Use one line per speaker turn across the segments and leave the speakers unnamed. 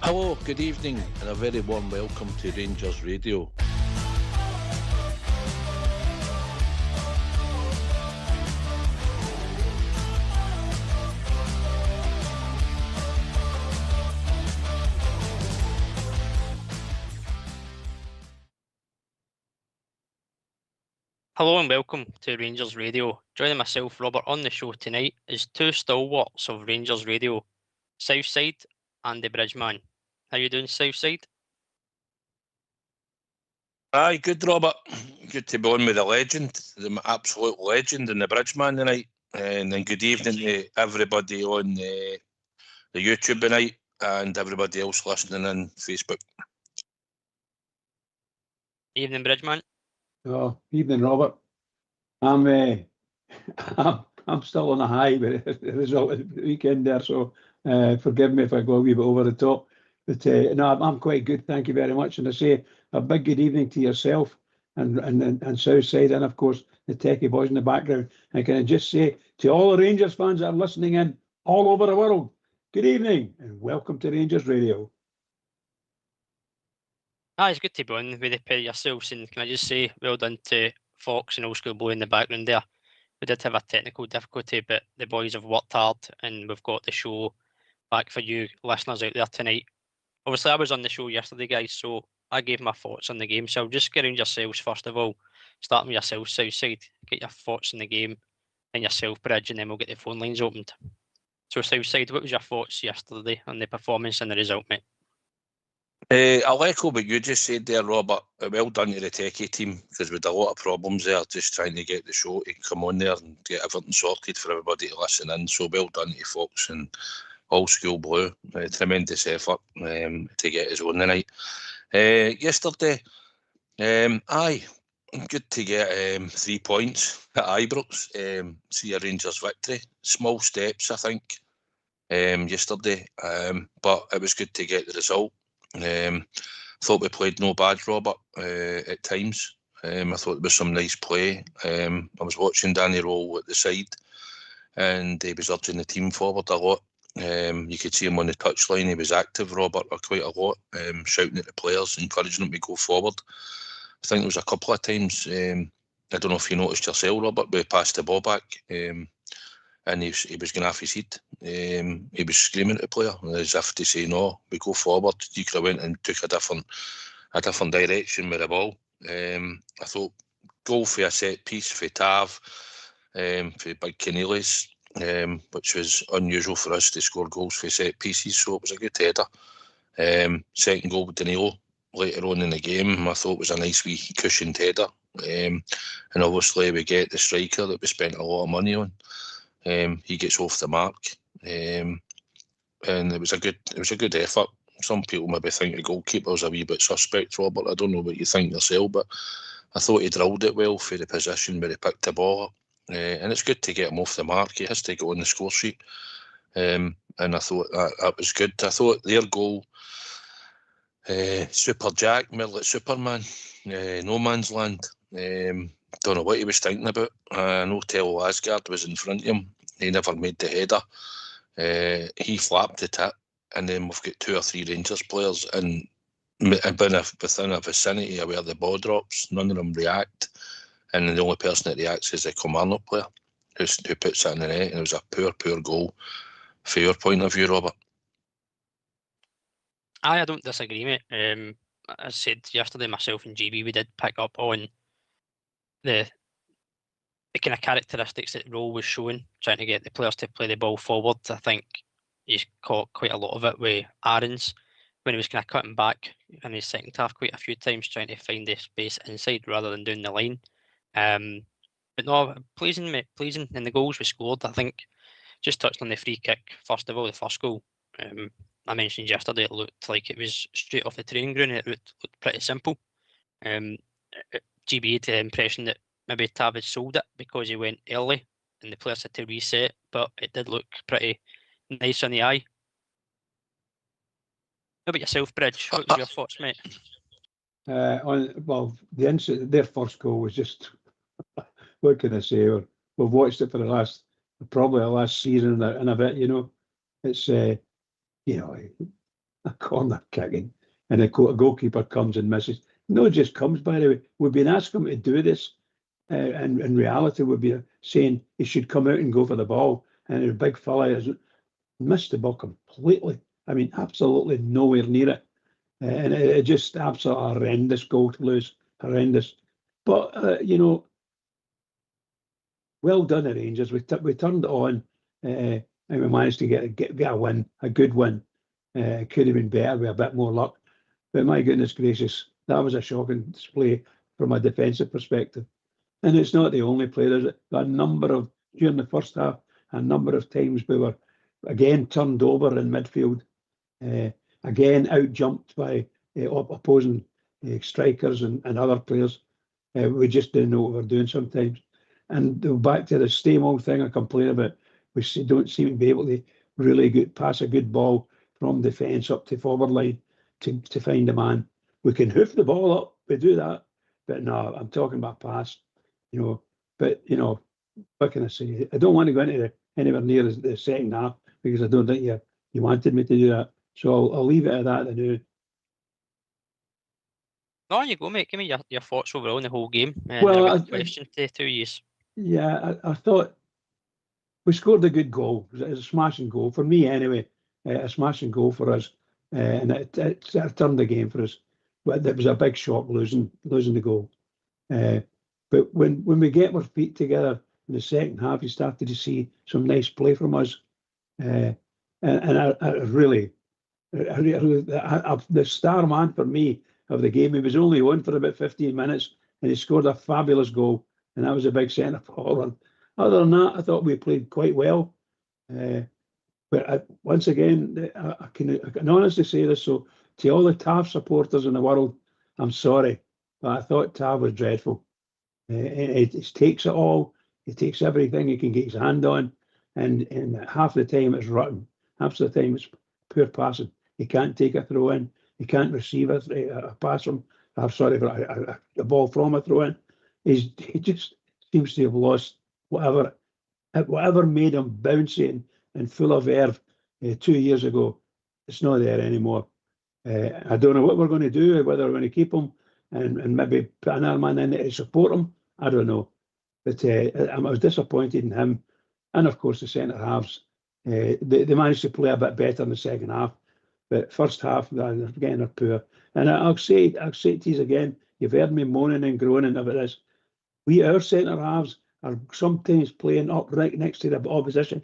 Hello, good evening, and a very warm welcome to Rangers Radio.
Hello and welcome to Rangers Radio. Joining myself, Robert, on the show tonight is two stalwarts of Rangers Radio, Southside and the Bridgeman. How you doing, Southside?
Aye, good, Robert. Good to be on with the legend, the absolute legend in the Bridgeman tonight. And then good evening to everybody on the YouTube tonight and everybody else listening on Facebook.
Evening, Bridgeman.
Oh, evening, Robert. I'm still on a high with the result of the weekend there, so forgive me if I go a wee bit over the top. But no, I'm quite good, thank you very much. And I say a big good evening to yourself and Southside, and of course the techie boys in the background. And can I just say to all the Rangers fans that are listening in all over the world, good evening and welcome to Rangers Radio.
It's good to be on with the pair of yourselves, and can I just say well done to Fox and Old School Blue in the background there. We did have a technical difficulty, but the boys have worked hard and we've got the show back for you listeners out there tonight. Obviously, I was on the show yesterday, guys, so I gave my thoughts on the game. So I'll just get around yourselves first of all, starting with yourself, Southside. Get your thoughts on the game, and yourself, Bridge, and then we'll get the phone lines opened. So, Southside, what was your thoughts yesterday on the performance and the result, mate?
I'll echo what you just said there, Robert. Well done to the techie team, because we had a lot of problems there just trying to get the show to come on there and get everything sorted for everybody to listen in. So well done to Fox and Old School Blue. Tremendous effort to get us on tonight. Yesterday, good to get 3 points at Ibrox. See a Rangers victory. Small steps, I think, yesterday, but it was good to get the result. Thought we played no bad, Robert, at times. I thought there was some nice play. I was watching Danny Rowe at the side, and he was urging the team forward a lot. You could see him on the touchline. He was active, Robert, quite a lot, shouting at the players, encouraging them to go forward. I think there was a couple of times, I don't know if you noticed yourself, Robert, but he passed the ball back, and he was going off his head. He was screaming at the player as if to say, no, we go forward. You could have went and took a different direction with the ball. I thought goal for a set piece for Tav, for Big Cornelius, which was unusual for us to score goals for set pieces, so it was a good header. Second goal with Danilo later on in the game, I thought was a nice wee cushioned header. And obviously we get the striker that we spent a lot of money on. He gets off the mark, and it was a good effort. Some people maybe think the goalkeeper's a wee bit suspect, Robert. I don't know what you think yourself, but I thought he drilled it well for the position where he picked the ball up, and it's good to get him off the mark. He has to go on the score sheet, and I thought that was good. I thought their goal, Super Jack, Millet Superman, no man's land. Don't know what he was thinking about. I know Tello Asgard was in front of him. He never made the header. He flapped the tip, and then we've got 2 or 3 Rangers players and within a vicinity of where the ball drops. None of them react, and the only person that reacts is the Kilmarnock player who puts it in the net. And it was a poor goal. For your point of view, Robert?
I don't disagree, mate. As I said yesterday, myself and GB, we did pick up on the kind of characteristics that Rowe was showing, trying to get the players to play the ball forward. I think he's caught quite a lot of it with Aarons when he was kind of cutting back in his second half quite a few times, trying to find the space inside rather than down the line. But no, pleasing, mate, pleasing. And the goals we scored, I think, just touched on the free kick. First of all, the first goal, I mentioned yesterday, it looked like it was straight off the training ground. It looked pretty simple. GB had the impression that maybe Tav had sold it because he went early and the players had to reset, but it did look pretty nice on the eye. How about yourself, Bridge? What was your thoughts, mate?
Their first goal was just what can I say? We've watched it for probably the last season and a bit, you know. It's, you know, a corner kicking and a goalkeeper comes and misses. No, just comes, by the way. We've been asking him to do this, and in reality, we'd be saying he should come out and go for the ball. And a big fella has missed the ball completely. I mean, absolutely nowhere near it. And it just absolutely horrendous goal to lose. Horrendous. But, you know, well done at Rangers. We turned it on and we managed to get a win, a good win. It could have been better with a bit more luck. But my goodness gracious, that was a shocking display from a defensive perspective. And it's not the only play. There's a number of, during the first half, a number of times we were again turned over in midfield, again out-jumped by opposing strikers and other players. We just didn't know what we were doing sometimes. And back to the same old thing I complain about, we don't seem to be able to really pass a good ball from defence up to forward line to find a man. We can hoof the ball up, we do that, but no, I'm talking about pass, you know. But, you know, what can I say? I don't want to go into anywhere near the second half because I don't think you wanted me to do that. So I'll leave it at that now.
No, on you go, mate. Give me your thoughts overall on the whole game.
Well,
I've got a question to you.
Yeah, I thought we scored a good goal. It was a smashing goal for me, anyway. A smashing goal for us, and it turned the game for us. But it was a big shock losing the goal. But when we get our feet together in the second half, you started to see some nice play from us, and I really, the star man for me of the game. He was only on for about 15 minutes, and he scored a fabulous goal, and that was a big centre forward. Other than that, I thought we played quite well. But once again, I can honestly say this. So to all the Tav supporters in the world, I'm sorry, but I thought Tav was dreadful. He takes it all. He takes everything he can get his hand on, and half the time it's rotten. Half the time it's poor passing. He can't take a throw in. He can't receive a pass from. I'm sorry, for a ball from a throw in. He just seems to have lost whatever made him bouncy and full of verve 2 years ago. It's not there anymore. I don't know what we're going to do, whether we're going to keep him and maybe put another man in there to support him. I don't know. But I was disappointed in him. And of course, the centre halves, they managed to play a bit better in the second half. But first half, again, they're poor. And I'll say it to you again. You've heard me moaning and groaning about this. Our centre halves are sometimes playing up right next to the opposition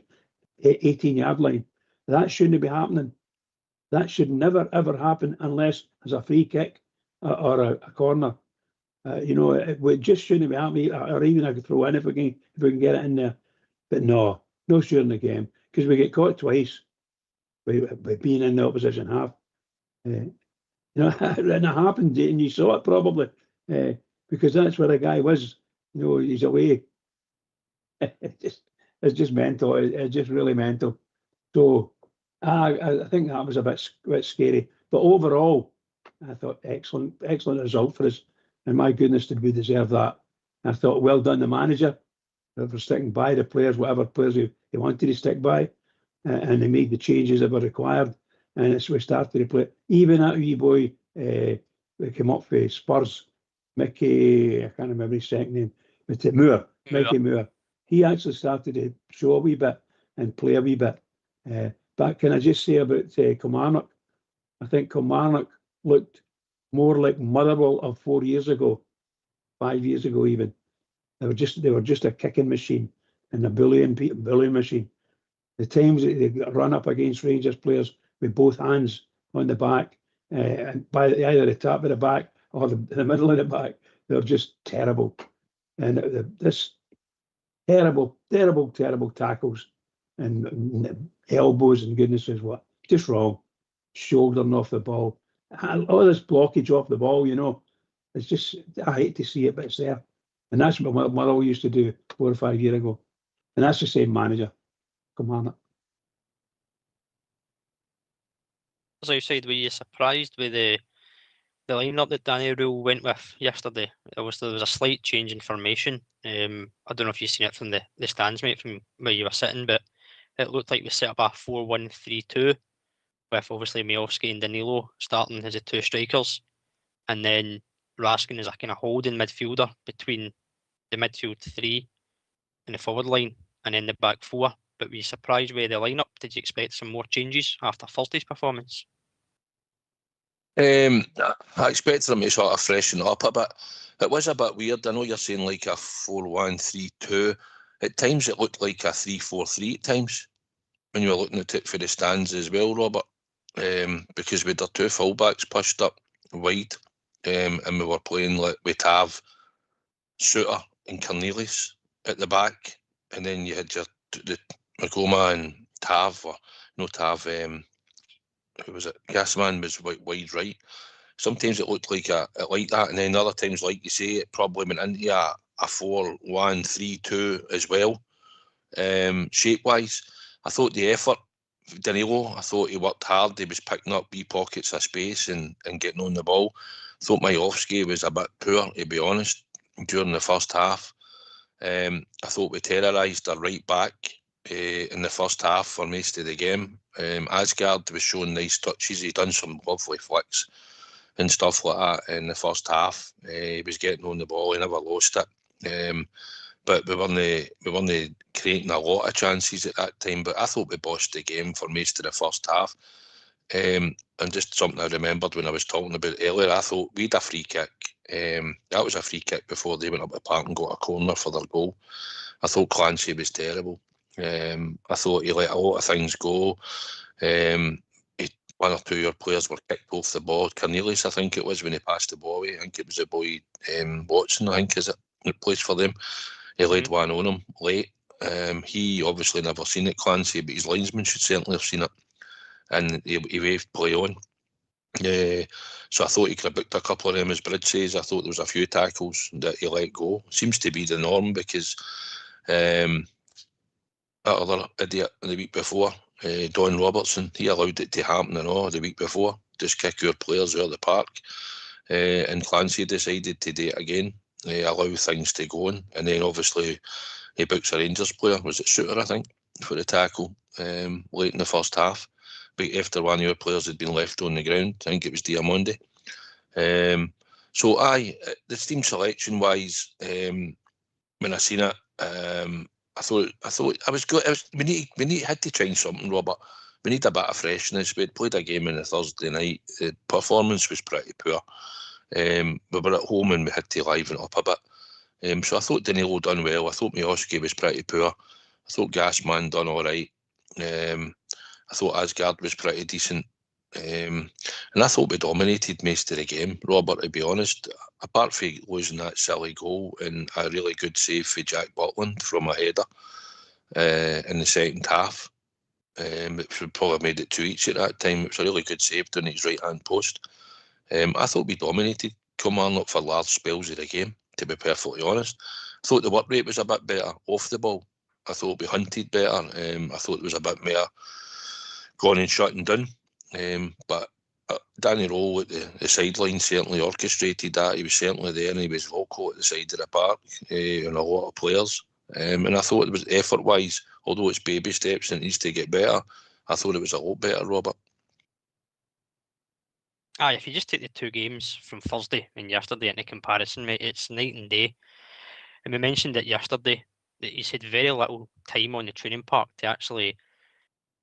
18-yard line. That shouldn't be happening. That should never, ever happen unless there's a free kick or a corner. You know, it just shouldn't be happening, or even I could throw in if we can get it in there. But no sure in the game, because we get caught twice by being in the opposition half. You know, and it happened, and you saw it probably, because that's where the guy was. You know, he's away. It's just mental. It's just really mental. So I think that was a bit scary. But overall, I thought excellent result for us. And my goodness, did we deserve that? I thought, well done, the manager, for sticking by the players, whatever players he wanted to stick by, and they made the changes that were required. And we started to play. Even that wee boy, that came up for Spurs, Mickey, I can't remember his second name, but Mickey Moore. He actually started to show a wee bit and play a wee bit. But can I just say about Kilmarnock? I think Kilmarnock looked more like Motherwell of 4 years ago, 5 years ago even. They were just a kicking machine and a bullying machine. The times that they got run up against Rangers players with both hands on the back, and by either the top of the back or the middle of the back, they were just terrible. And this terrible tackles and elbows and goodness knows what, just wrong. Shouldering off the ball. All this blockage off the ball, you know, it's just, I hate to see it, but it's there. And that's what my mother used to do 4 or 5 years ago. And that's the same manager. Come on.
As I said, were you surprised with the the lineup that Danny Rule went with yesterday, there was a slight change in formation. I don't know if you've seen it from the stands, mate, from where you were sitting, but it looked like we set up a 4-1-3-2 with obviously Miovski and Danilo starting as the two strikers, and then Raskin is a kind of holding midfielder between the midfield three and the forward line, and then the back four. But were you surprised with the lineup? Did you expect some more changes after Thursday's performance?
I expected them to sort of freshen up a bit. It was a bit weird. I know you're saying like a 4-1-3-2. At times it looked like a 3-4-3 at times when you were looking at it for the stands as well, Robert, because we had our two fullbacks pushed up wide, and we were playing with Tav, Suter and Cornelius at the back, and then you had the Magoma and Tav, or no Tav, who was it? Gasman was wide right. Sometimes it looked like that, and then other times, like you say, it probably went into a 4-1-3-2 as well. Shape-wise, I thought the effort, Danilo, I thought he worked hard. He was picking up wee pockets of space and getting on the ball. I thought Miovski was a bit poor, to be honest, during the first half. I thought we terrorised our right back in the first half for most of the game. Asgard was showing nice touches. He done some lovely flicks and stuff like that in the first half. He was getting on the ball. He never lost it. But we weren't creating a lot of chances at that time. But I thought we bossed the game for most of the first half. And just something I remembered when I was talking about it earlier, I thought we had a free kick. That was a free kick before they went up the park and got a corner for their goal. I thought Clancy was terrible. I thought he let a lot of things go. One or two of your players were kicked off the ball. Cornelius, I think it was, when he passed the ball away. I think it was the boy Watson, I think, is it, that plays for them. He laid one on him late. He obviously never seen it, Clancy, but his linesman should certainly have seen it. And he waved play on. So I thought he could have booked a couple of them as Bridge says. I thought there was a few tackles that he let go. Seems to be the norm, because that other idiot the week before, Don Robertson, he allowed it to happen and all the week before. Just kick your players out of the park. And Clancy decided to do it again. Allow things to go on. And then obviously he books a Rangers player, was it Suter, I think, for the tackle late in the first half. But after one of your players had been left on the ground, I think it was Diamondi. So the team selection wise, when I seen it, I thought I was good. We had to try something, Robert. We need a bit of freshness. We'd played a game on a Thursday night. The performance was pretty poor. We were at home and we had to liven it up a bit. So I thought Danilo done well. I thought Miovski was pretty poor. I thought Gasman done all right. I thought Asgard was pretty decent. And I thought we dominated most of the game, Robert, to be honest. Apart from losing that silly goal and a really good save for Jack Butland from a header in the second half, which would probably have made it 2-each at that time. It was a really good save down his right-hand post. I thought we dominated Kilmarnock for large spells of the game, to be perfectly honest. I thought the work rate was a bit better off the ball. I thought we hunted better. I thought it was a bit more gone and shutting down. But Danny Rowe at the sideline certainly orchestrated that. He was certainly there and he was vocal at the side of the park, and a lot of players. And I thought it was effort-wise, although it's baby steps and it needs to get better, I thought it was a lot better, Robert.
If you just take the two games from Thursday and yesterday into comparison, mate, it's night and day. And we mentioned it yesterday that he's had very little time on the training park to actually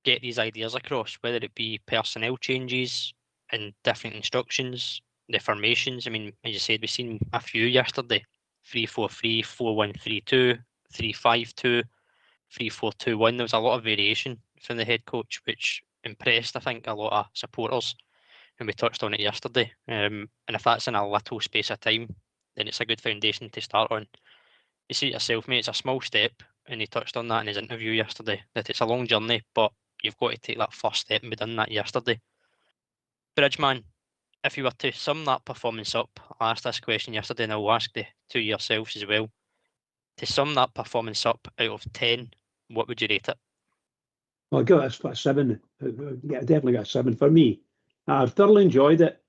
get these ideas across, whether it be personnel changes and different instructions, the formations. I mean, as you said, we've seen a few yesterday: 3-4-3, 4-1-3-2, 3-5-2, 3-4-2-1. There was a lot of variation from the head coach, which impressed, I think, a lot of supporters. And we touched on it yesterday. And if that's in a little space of time, then it's a good foundation to start on. You see it yourself, mate, it's a small step, and he touched on that in his interview yesterday, that it's a long journey, but you've got to take that first step, and we done that yesterday. Bridgeman, if you were to sum that performance up, I asked this question yesterday, and I'll ask the two yourselves as well. To sum that performance up out of 10, what would you rate it?
Well, I'll give it a 7. Yeah, definitely got a 7 for me. I've thoroughly enjoyed it.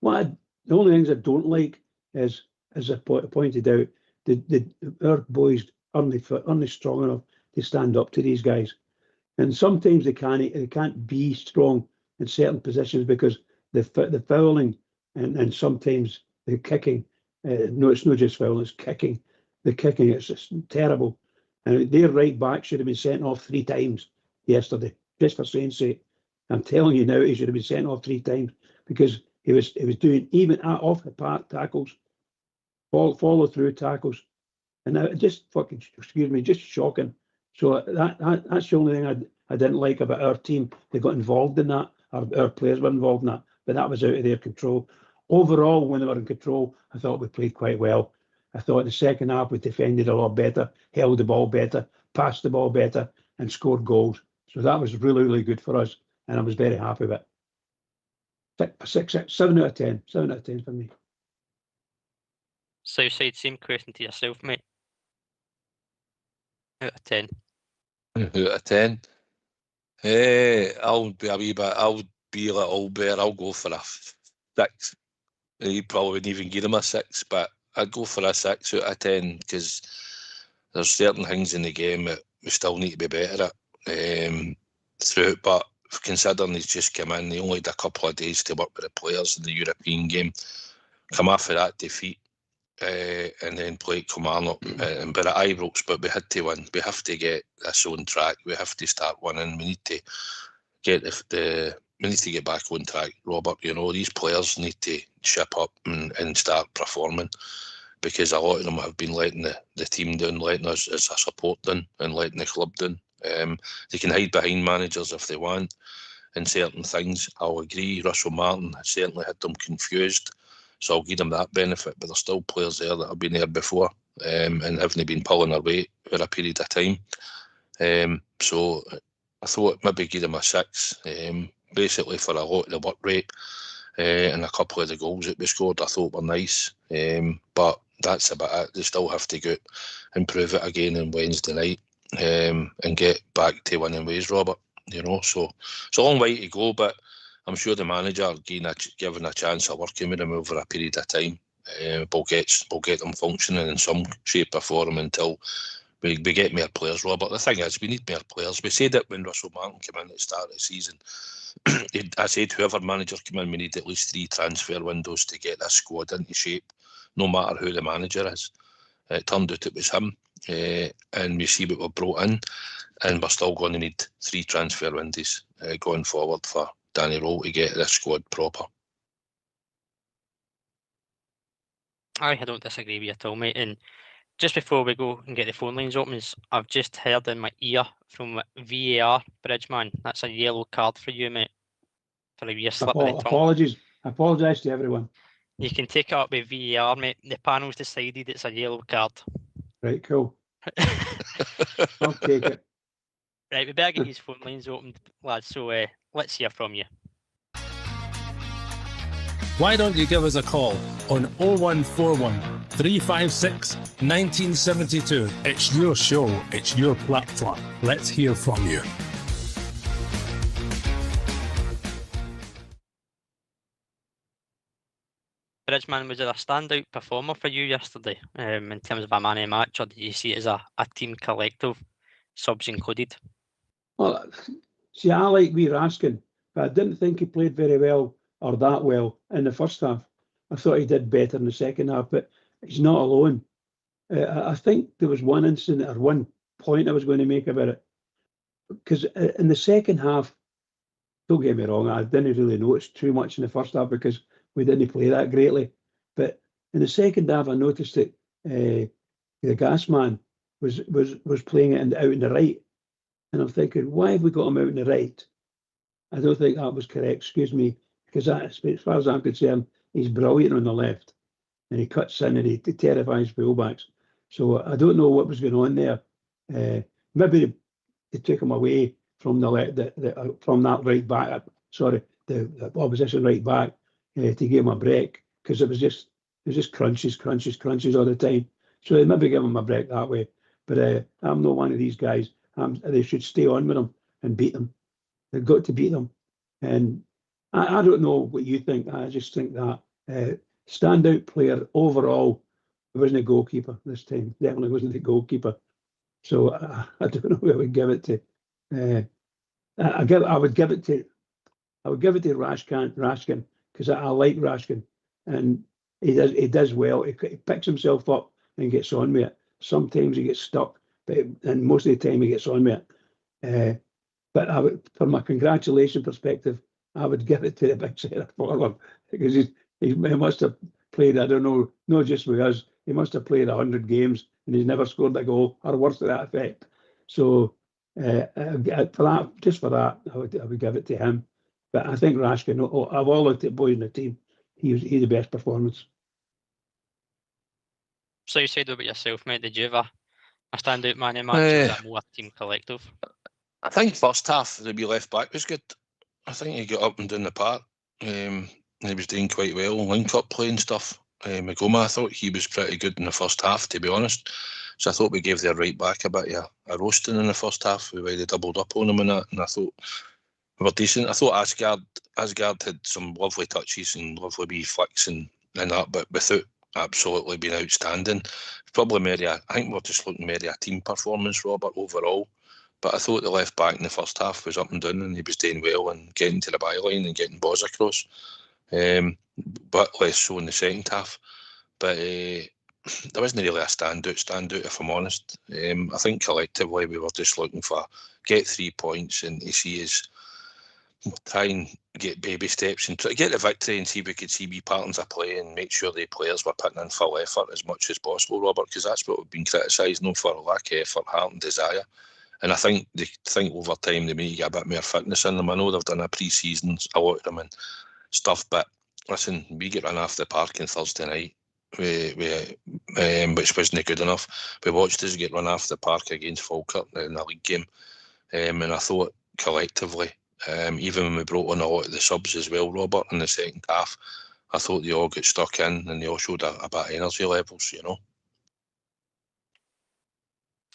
The only things I don't like is, as I pointed out, our boys aren't strong enough to stand up to these guys. And sometimes they can't be strong in certain positions because the fouling and sometimes the kicking. No, it's not just fouling, it's kicking. The kicking, it's just terrible. And their right back should have been sent off 3 times yesterday, just for saying sake. I'm telling you now, he should have been sent off 3 times because he was doing even off the park tackles, follow through tackles, and just fucking, excuse me, just shocking. So that's the only thing I didn't like about our team. They got involved in that, our players were involved in that, but that was out of their control. Overall, when they were in control, I thought we played quite well. I thought in the second half we defended a lot better, held the ball better, passed the ball better, and scored goals. So that was really, really good for us, and I was very happy with it. 7 out of 10. 7 out of 10 for me.
Southside, same question to yourself, mate. Out of 10.
Out of 10. I'll be a wee bit. I'll be like Albert. I'll go for a 6. You probably wouldn't even give him a 6, but I'd go for a 6 out of 10 because there's certain things in the game that we still need to be better at throughout. But considering he's just come in, he only had a couple of days to work with the players in the European game, come off of that defeat, and then play Kilmarnock and beat at Ibrox. But we had to win. We have to get this on track. We have to start winning. We need to get we need to get back on track, Robert. You know, these players need to ship up and start performing because a lot of them have been letting the team down, letting us as a support down and letting the club down. They can hide behind managers if they want in certain things. I'll agree. Russell Martin has certainly had them confused, so I'll give them that benefit. But there's still players there that have been there before and haven't been pulling their weight for a period of time. So I thought maybe give them a 6. Basically for a lot of the work rate and a couple of the goals that we scored I thought were nice, but that's about it. They still have to go and prove it again on Wednesday night and get back to winning ways, Robert. You know, so it's a long way to go, but I'm sure the manager given a chance of working with them over a period of time will get them functioning in some shape or form until we get more players, Robert. The thing is, we need more players. We said it when Russell Martin came in at the start of the season. I said whoever manager came in, we need at least 3 transfer windows to get this squad into shape, no matter who the manager is. It turned out it was him, and we see what we've brought in, and we're still going to need 3 transfer windows going forward for Danny Rowe to get this squad proper.
I don't disagree with you at all, mate. And just before we go and get the phone lines open, I've just heard in my ear from VAR, Bridgeman, that's a yellow card for you, mate. For a wee slip of the tongue.
Apologise to everyone.
You can take it up with VAR, mate. The panel's decided it's a yellow card.
Right, cool. I'll take it.
Right, we better get these phone lines opened, lads. So let's hear from you.
Why don't you give us a call on 0141 356 1972? It's your show, it's your platform. Let's hear from you.
Bridgeman, was there a standout performer for you yesterday in terms of a man of the match, or did you see it as a team collective, subs included?
Well, see, I like wee Raskin, but I didn't think he played very well or that well in the first half. I thought he did better in the second half, but he's not alone. I think there was one incident or one point I was going to make about it. Because in the second half, don't get me wrong, I didn't really notice too much in the first half because we didn't play that greatly. But in the second half, I noticed that the gas man was playing it out in the right. And I'm thinking, why have we got him out in the right? I don't think that was correct, excuse me, because as far as I'm concerned, he's brilliant on the left. And he cuts in and he terrifies fullbacks. So I don't know what was going on there. Maybe they took him away from from that right back, the opposition right back, to give him a break, because it was just crunches all the time. So they maybe give him a break that way. But I'm not one of these guys. They should stay on with them and beat them. They've got to beat them. And I don't know what you think. I just think that Standout player overall, it wasn't a goalkeeper this time. Definitely wasn't a goalkeeper. So I don't know who I would give it to. I would give it to Raskin because I like Raskin, and he does well. He picks himself up and gets on with it. Sometimes he gets stuck, and most of the time he gets on with it. But I would, from a congratulation perspective, I would give it to the big centre forward because he must have played, I don't know, not just with us, he must have played 100 games and he's never scored a goal or worse to that effect. So for that, I would give it to him. But I think Raskin, I've all looked at boys in the team, he's the best performance.
So you said about yourself, mate, did you have a standout man in match, or was that more team collective?
I think first half, the wee left back was good. I think he got up and down the park. He was doing quite well, link-up play and stuff. Magoma, I thought he was pretty good in the first half, to be honest. So I thought we gave their right back a bit of a roasting in the first half. We really doubled up on him and that, and I thought we were decent. I thought Asgard had some lovely touches and lovely wee flicks and that, but without absolutely being outstanding. Probably I think we're just looking at a team performance, Robert, overall. But I thought the left back in the first half was up and down and he was doing well and getting to the byline and getting balls across. But less so in the second half. But there wasn't really a standout if I'm honest. I think collectively we were just looking for get 3 points and to see us try and get baby steps and try to get the victory and see if we could see wee patterns of play and make sure the players were putting in full effort as much as possible, Robert, because that's what we've been criticised, no, for lack of effort, heart and desire. And I think over time they may get a bit more fitness in them. I know they've done a pre-season, a lot of them and stuff, but listen, we get run off the park on Thursday night, which wasn't good enough. We watched us get run off the park against Falkirk in the league game, and I thought collectively, even when we brought on a lot of the subs as well, Robert, in the second half, I thought they all got stuck in and they all showed a bit of energy levels, you know.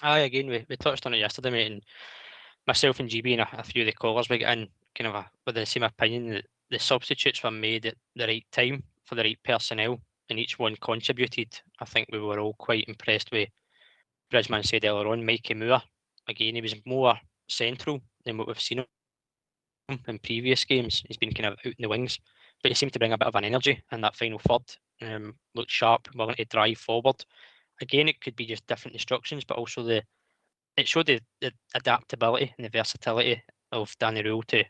Aye, again, we touched on it yesterday, mate, and myself and GB and a few of the callers we got in kind of with the same opinion that the substitutes were made at the right time for the right personnel and each one contributed. I think we were all quite impressed with, Bridgman said earlier on, Mikey Moore. Again, he was more central than what we've seen him in previous games. He's been kind of out in the wings, but he seemed to bring a bit of an energy in that final third. Looked sharp, willing to drive forward. Again, it could be just different instructions, but also it showed the adaptability and the versatility of Danny Rule to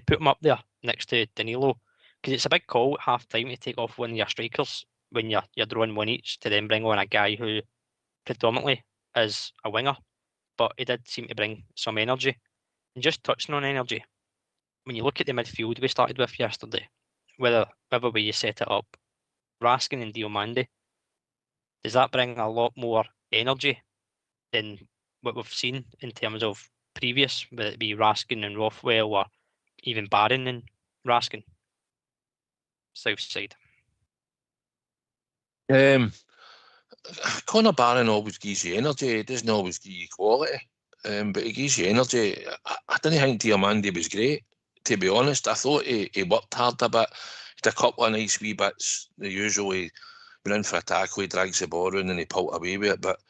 put him up there next to Danilo, because it's a big call at half time to take off one of your strikers when you're drawing one each to then bring on a guy who predominantly is a winger, but he did seem to bring some energy. And just touching on energy, when you look at the midfield we started with yesterday, whether way you set it up, Raskin and Diomande, does that bring a lot more energy than what we've seen in terms of previous, whether it be Raskin and Rothwell or even Barron and Raskin? South side.
Conor Barron always gives you energy. He doesn't always give you quality, but he gives you energy. I didn't think Diomande was great, to be honest. I thought he worked hard a bit. He had a couple of nice wee bits. The usual, he went in for a tackle, he drags the ball around and he pulled away with it. But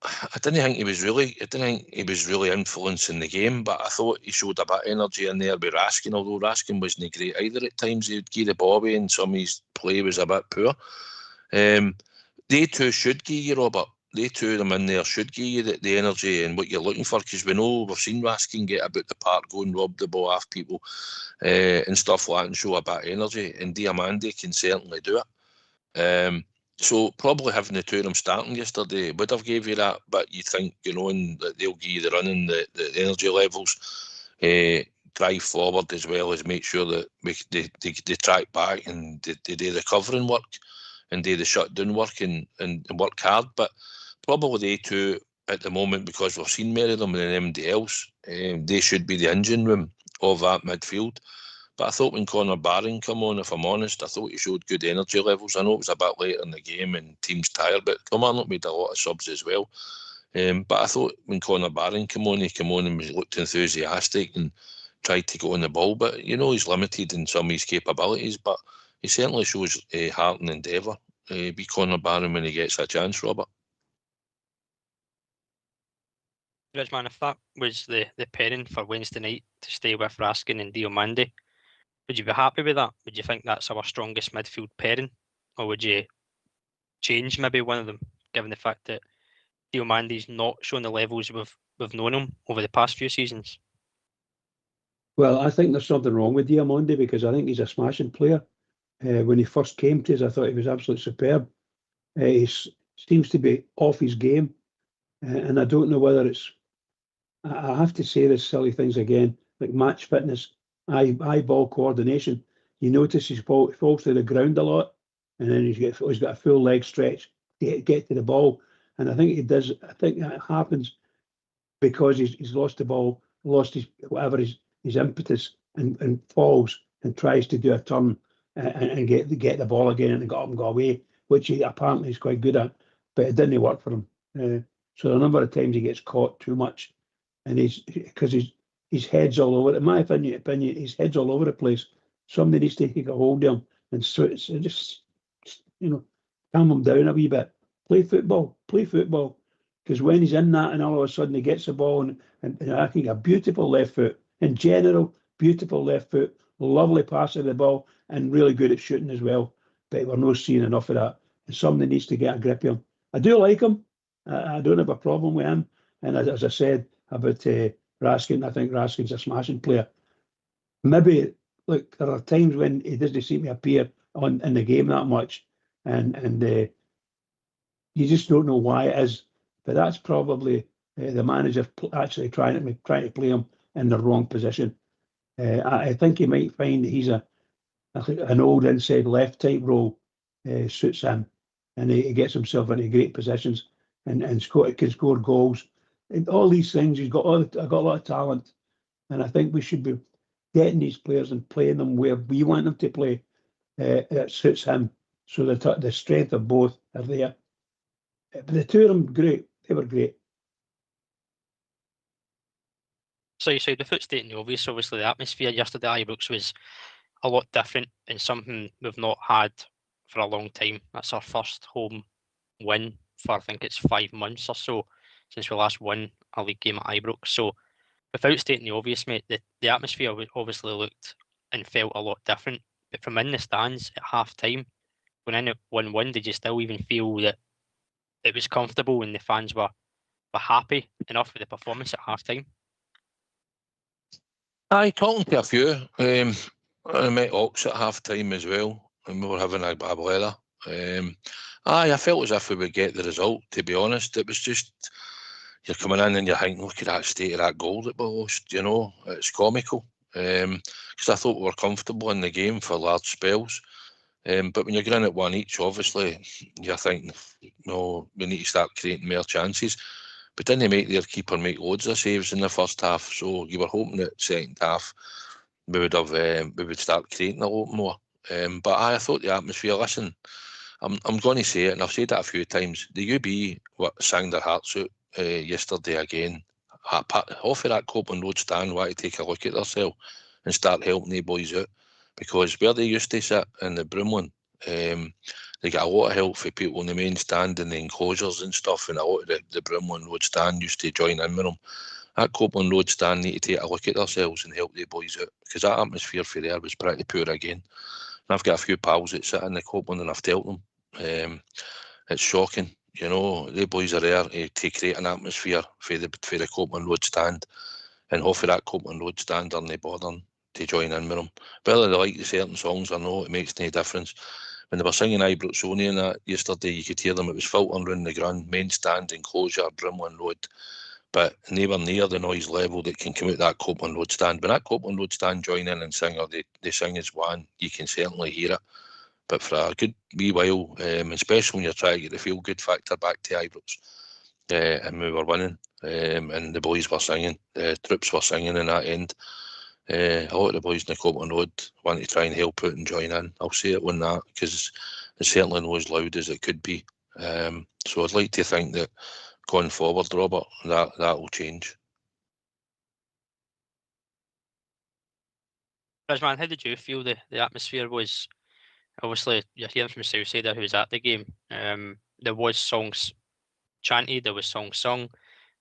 I didn't think he was really influencing the game. But I thought he showed a bit of energy in there with Raskin, although Raskin wasn't great either at times. He'd give the ball away and some of his play was a bit poor. They two should give you, Robert. They two of them in there should give you the energy and what you're looking for, because we know we've seen Raskin get about the park, go and rob the ball off people and stuff like that and show a bit of energy, and Diomande can certainly do it. So probably having the two of them starting yesterday would have gave you that, but you think, and that they'll give you the running, the energy levels, drive forward as well as make sure that they track back and they do the covering work and do the shutdown work and work hard. But probably they two at the moment, because we've seen more of them than anybody else, they should be the engine room of that midfield. But I thought when Conor Barron come on, if I'm honest, I thought he showed good energy levels. I know it was a bit later in the game and team's tired, but Kilmarnock made a lot of subs as well. But I thought when Conor Barron came on, he came on and looked enthusiastic and tried to go on the ball. But, he's limited in some of his capabilities. But he certainly shows heart and endeavour. Be Connor Barron when he gets a chance, Robert.
Ridgeman, if that was the pairing for Wednesday night to stay with Raskin and Diomande, would you be happy with that? Would you think that's our strongest midfield pairing? Or would you change maybe one of them, given the fact that Diomande's not shown the levels we've known him over the past few seasons?
Well, I think there's something wrong with Diomande because I think he's a smashing player. When he first came to us, I thought he was absolutely superb. He seems to be off his game, and I don't know whether it's. I have to say this silly things again, like match fitness, eye ball coordination. You notice he falls to the ground a lot, and then he's got a full leg stretch to get to the ball. And I think he does. I think that happens because he's lost the ball, lost his whatever his impetus, and falls and tries to do a turn and get the ball again and go up and go away, which he apparently is quite good at, but it didn't work for him. So a number of times he gets caught too much. And because his head's all over. In my opinion, his head's all over the place. Somebody needs to take a hold of him and just calm him down a wee bit. Play football. Because when he's in that, and all of a sudden he gets the ball and I think a beautiful left foot in general, beautiful left foot, lovely pass of the ball, and really good at shooting as well. But we're not seeing enough of that. And somebody needs to get a grip of him. I do like him. I don't have a problem with him. And as I said about Raskin, I think Raskin's a smashing player. Maybe, look, there are times when he doesn't seem to appear in the game that much, and you just don't know why it is. But that's probably the manager actually trying to play him in the wrong position. I think he might find that he's an old inside left type role suits him, and he gets himself into great positions and can score goals. And all these things, he's got a lot of talent, and I think we should be getting these players and playing them where we want them to play. That suits him, so the strength of both are there. But the two of them, great. They were great.
So you said without stating the obvious, obviously the atmosphere yesterday at Ibrox was a lot different and something we've not had for a long time. That's our first home win for I think it's 5 months or so since we last won a league game at Ibrox. So without stating the obvious, mate, the atmosphere obviously looked and felt a lot different. But from in the stands at half time, when in at 1-1, did you still even feel that it was comfortable and the fans were happy enough with the performance at half time?
Aye, talking to a few. I met Ox at half time as well, and we were having a bad weather. I felt as if we would get the result, to be honest. It was just, you're coming in and you're thinking, look at that state of that goal that we lost, it's comical. Because I thought we were comfortable in the game for large spells. But when you're going at one each, obviously, you're thinking, no, we need to start creating more chances. But didn't make their keeper make loads of saves in the first half, so you were hoping that second half we would start creating a lot more. But I thought the atmosphere. Listen, I'm going to say it, and I've said that a few times. The UB sang their hearts out yesterday again. Off of that Copeland Road stand, want to take a look at themselves and start helping the boys out, because where they used to sit in the Broomland, they get a lot of help for people in the main stand and the enclosures and stuff, and a lot of the Broomland Road stand used to join in with them. That Copeland Road stand need to take a look at themselves and help the boys out, because that atmosphere for there was pretty poor again. And I've got a few pals that sit in the Copeland and I've dealt them. It's shocking, the boys are there to create an atmosphere for the Copeland Road stand, and off of that Copeland Road stand on the border to join in with them. Whether they like the certain songs or not, it makes no difference. When they were singing Ibroxonian that yesterday, you could hear them. It was filtering round the ground, main stand, enclosure, Brimlin Road. But nowhere near the noise level that can come out that Copeland Road stand. When that Copeland Road stand join in and sing, or they sing as one, you can certainly hear it. But for a good wee while, especially when you're trying to get the feel-good factor back to Ibrox, and we were winning, and the boys were singing, the troops were singing in that end. A lot of the boys in the Copeland Road want to try and help out and join in. I'll say it on that, because it's certainly not as loud as it could be. So I'd like to think that going forward, Robert, that will change.
Rizman, how did you feel the atmosphere was obviously you're hearing from Southsider who was at the game. There was songs chanted, there was songs sung,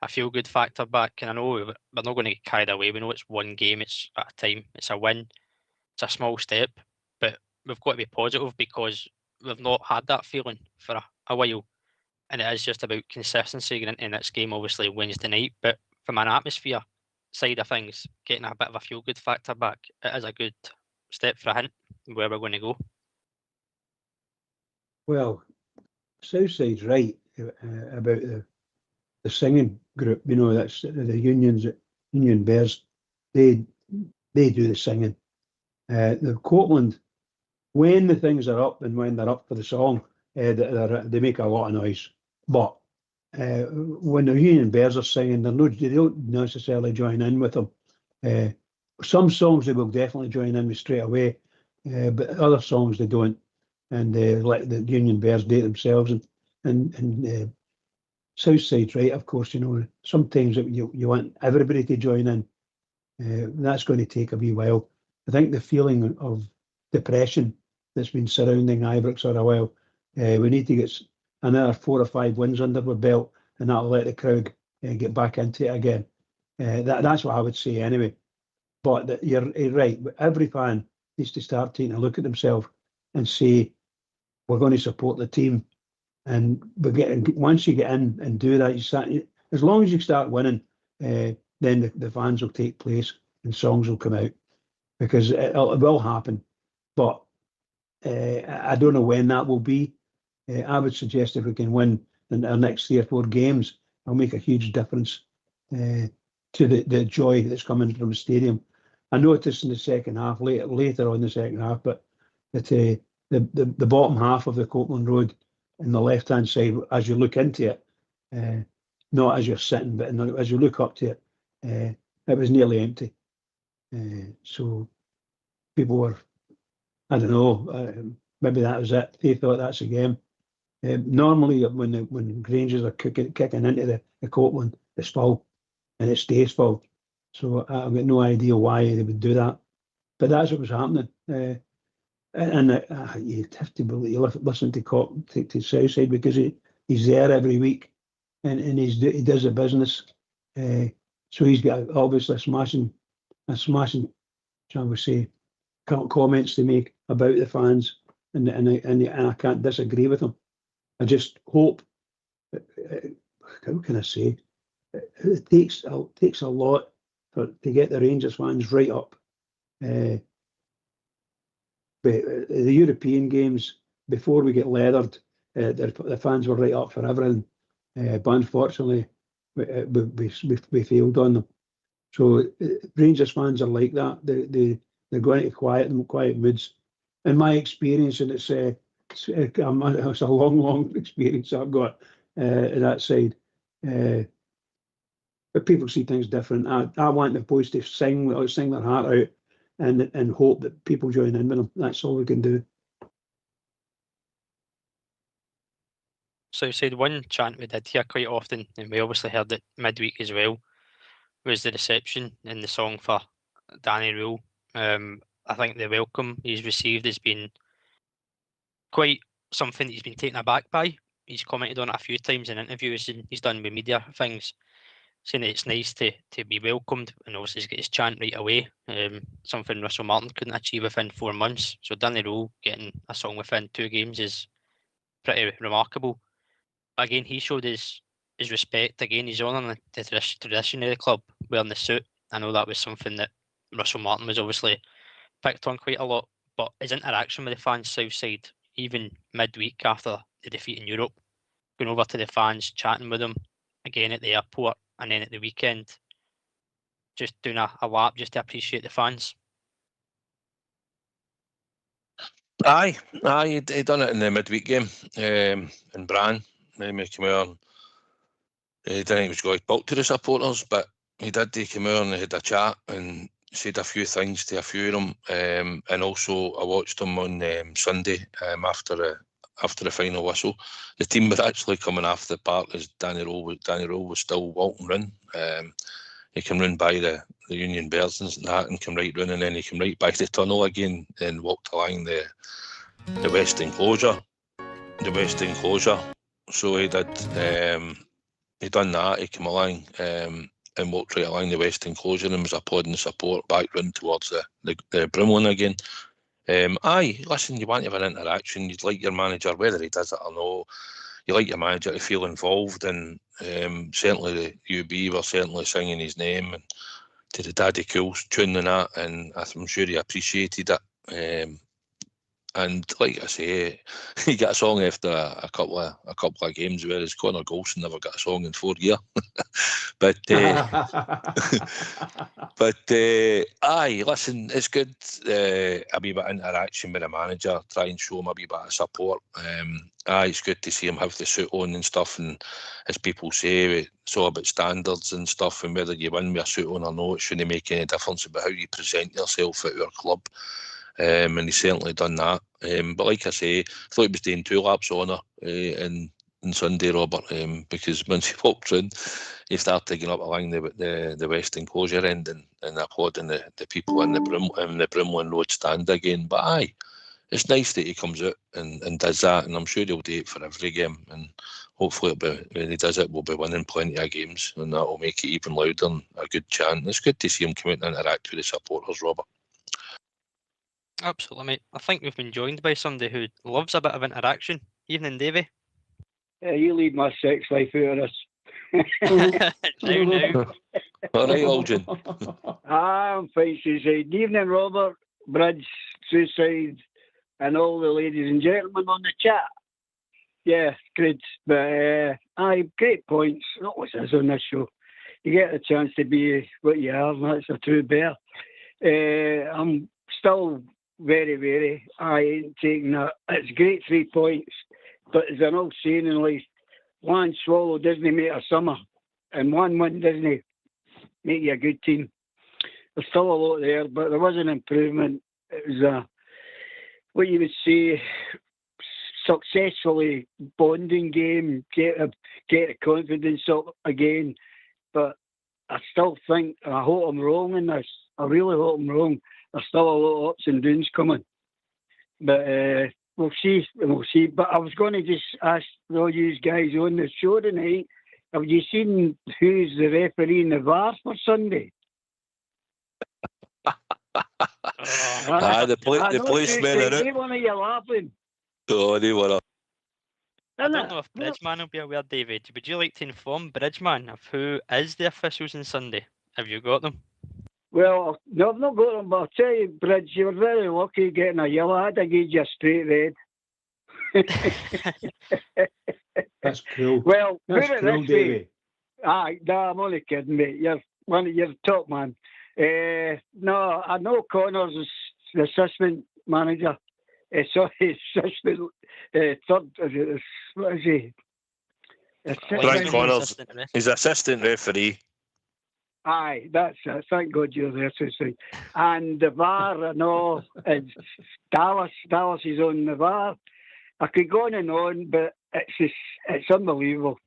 a feel good factor back, and I know we're not going to get carried away. We know it's one game, it's at a time, it's a win, it's a small step, but we've got to be positive because we've not had that feeling for a while, and it is just about consistency getting into this game, obviously Wednesday night. But from an atmosphere side of things, getting a bit of a feel good factor back, it is a good step for a hint where we're going to go.
Well, Southside's right about the singing group. You know, that's the Union Bears. They do the singing. The Copeland, when the things are up and when they're up for the song, they make a lot of noise. But when the Union Bears are singing, they don't necessarily join in with them. Some songs they will definitely join in with straight away, but other songs they don't, and let the Union Bears do it themselves. And Southside's right, of course. You know, sometimes you want everybody to join in. That's going to take a wee while. I think the feeling of depression that's been surrounding Ibrox for a while, we need to get another 4 or 5 wins under our belt, and that'll let the crowd get back into it again. That's what I would say anyway. But you're right. Every fan needs to start taking a look at themselves and say, we're going to support the team. And once you get in and do that, as long as you start winning, then the fans will take place and songs will come out, because it will happen. But I don't know when that will be. I would suggest if we can win in our next 3 or 4 games, it'll make a huge difference to the joy that's coming from the stadium. I noticed in the second half, later on in the second half, but that the bottom half of the Copeland Road on the left-hand side, as you look into it, not as you're sitting, but as you look up to it, it was nearly empty. So people were, I don't know, maybe that was it. They thought that's a game. Normally, when Rangers are kicking into the Copeland, it's full, and it stays full. So I've got no idea why they would do that. But that's what was happening. And you'd have to believe, you listen to Southside, because he's there every week, and he does the business. So he's got obviously a smashing, shall we say, comments to make about the fans, and I can't disagree with him. I just hope. How can I say? It takes a lot to get the Rangers fans right up. But the European games, before we get leathered, the fans were right up for everything. But unfortunately, we failed on them. So Rangers fans are like that. They're going to quiet moods. In my experience, and it's a long experience I've got in that side. But people see things different. I want the boys to sing their heart out, and hope that people join in with them. That's all we can do.
So you said one chant we did hear quite often, and we obviously heard it midweek as well, was the reception in the song for Danny Rule. I think the welcome he's received has been quite something that he's been taken aback by. He's commented on it a few times in interviews, and he's done with media things, saying that it's nice to be welcomed, and obviously he's got his chant right away. Something Russell Martin couldn't achieve within 4 months. So Danny Rule getting a song within 2 games is pretty remarkable. But again, he showed his respect. Again, he's honouring the tradition of the club, wearing the suit. I know that was something that Russell Martin was obviously picked on quite a lot, but his interaction with the fans Southside, even midweek after the defeat in Europe, going over to the fans, chatting with them, again at the airport, and then at the weekend, just doing a lap just to appreciate the fans.
Aye, he done it in the midweek game in Bran. He came out. He didn't think he was going to talk to the supporters, but he did. He came out and he had a chat and said a few things to a few of them. And also, I watched him on Sunday after the final whistle. The team were actually coming off the park as Danny Rowe was still walking run. He came run by the Union Bears and that, and came right run, and then he came right by the tunnel again and walked along the the west enclosure. So he did. He done that. He came along and walked right along the west enclosure and was applauding the support back round towards the Brimlin again. Aye, listen, you want to have an interaction. You'd like your manager, whether he does it or not, you like your manager to feel involved, and certainly the UB were certainly singing his name and to the Daddy Cools tune and that, and I'm sure he appreciated it. And like I say, he got a song after a couple of games, whereas Connor Golson never got a song in 4 years. But aye, listen, it's good a wee bit of interaction with the manager, try and show him a wee bit of support. Aye, it's good to see him have the suit on and stuff, and as people say, it's all about standards and stuff, and whether you win with a suit on or not, it shouldn't make any difference about how you present yourself at our club. And he's certainly done that. But like I say, I thought he was doing 2 laps on her in Sunday, Robert, because once he walked in, he started taking up along the west enclosure end and applauding the people in the Brimlin Road stand again. But aye, it's nice that he comes out and does that, and I'm sure he'll do it for every game. And hopefully when he does it, we'll be winning plenty of games, and that will make it even louder and a good chant. It's good to see him come out and interact with the supporters, Robert.
Absolutely, mate. I think we've been joined by somebody who loves a bit of interaction. Evening, Davey.
You leave my sex life out of this.
Now.
All right, Aldrin.
I'm fine, Suicide. Evening, Robert, Bridge, Suicide, and all the ladies and gentlemen on the chat. Yeah, great. But aye, great points. That always is on this show. You get the chance to be what you are, and that's a true bear. I'm still very, very, I ain't taking that. It's great 3 points, but there's an old saying in life, one swallow doesn't make a summer, and one win doesn't make you a good team. There's still a lot there, but there was an improvement. It was what you would say, successfully bonding game, get the confidence up again. But I still think, and I hope I'm wrong in this, I really hope I'm wrong, there's still a lot of ups and downs coming. But we'll see. But I was going to just ask all you guys on the show tonight, have you seen who's the referee in the VAR for Sunday?
The policeman in it.
They want you laughing.
Oh, they were.
I don't know if Bridgeman will be aware, David. Would you like to inform Bridgeman of who is the officials on Sunday? Have you got them?
Well, no, I've not got them, but I'll tell you, Bridge, you were very lucky getting a yellow. I had to give you a straight red.
That's cool.
Well,
That's
put it
cool,
this way.
Davey.
Aye, no, I'm only kidding, mate. You're the top man. No, I know Connor's the assistant manager. Sorry, assistant third. What is he?
Frank Connors. He's assistant referee.
Aye, that's it. Thank God you're there, Susie. And the VAR, I know, it's Dallas. Dallas is on the VAR. I could go on and on, but it's unbelievable.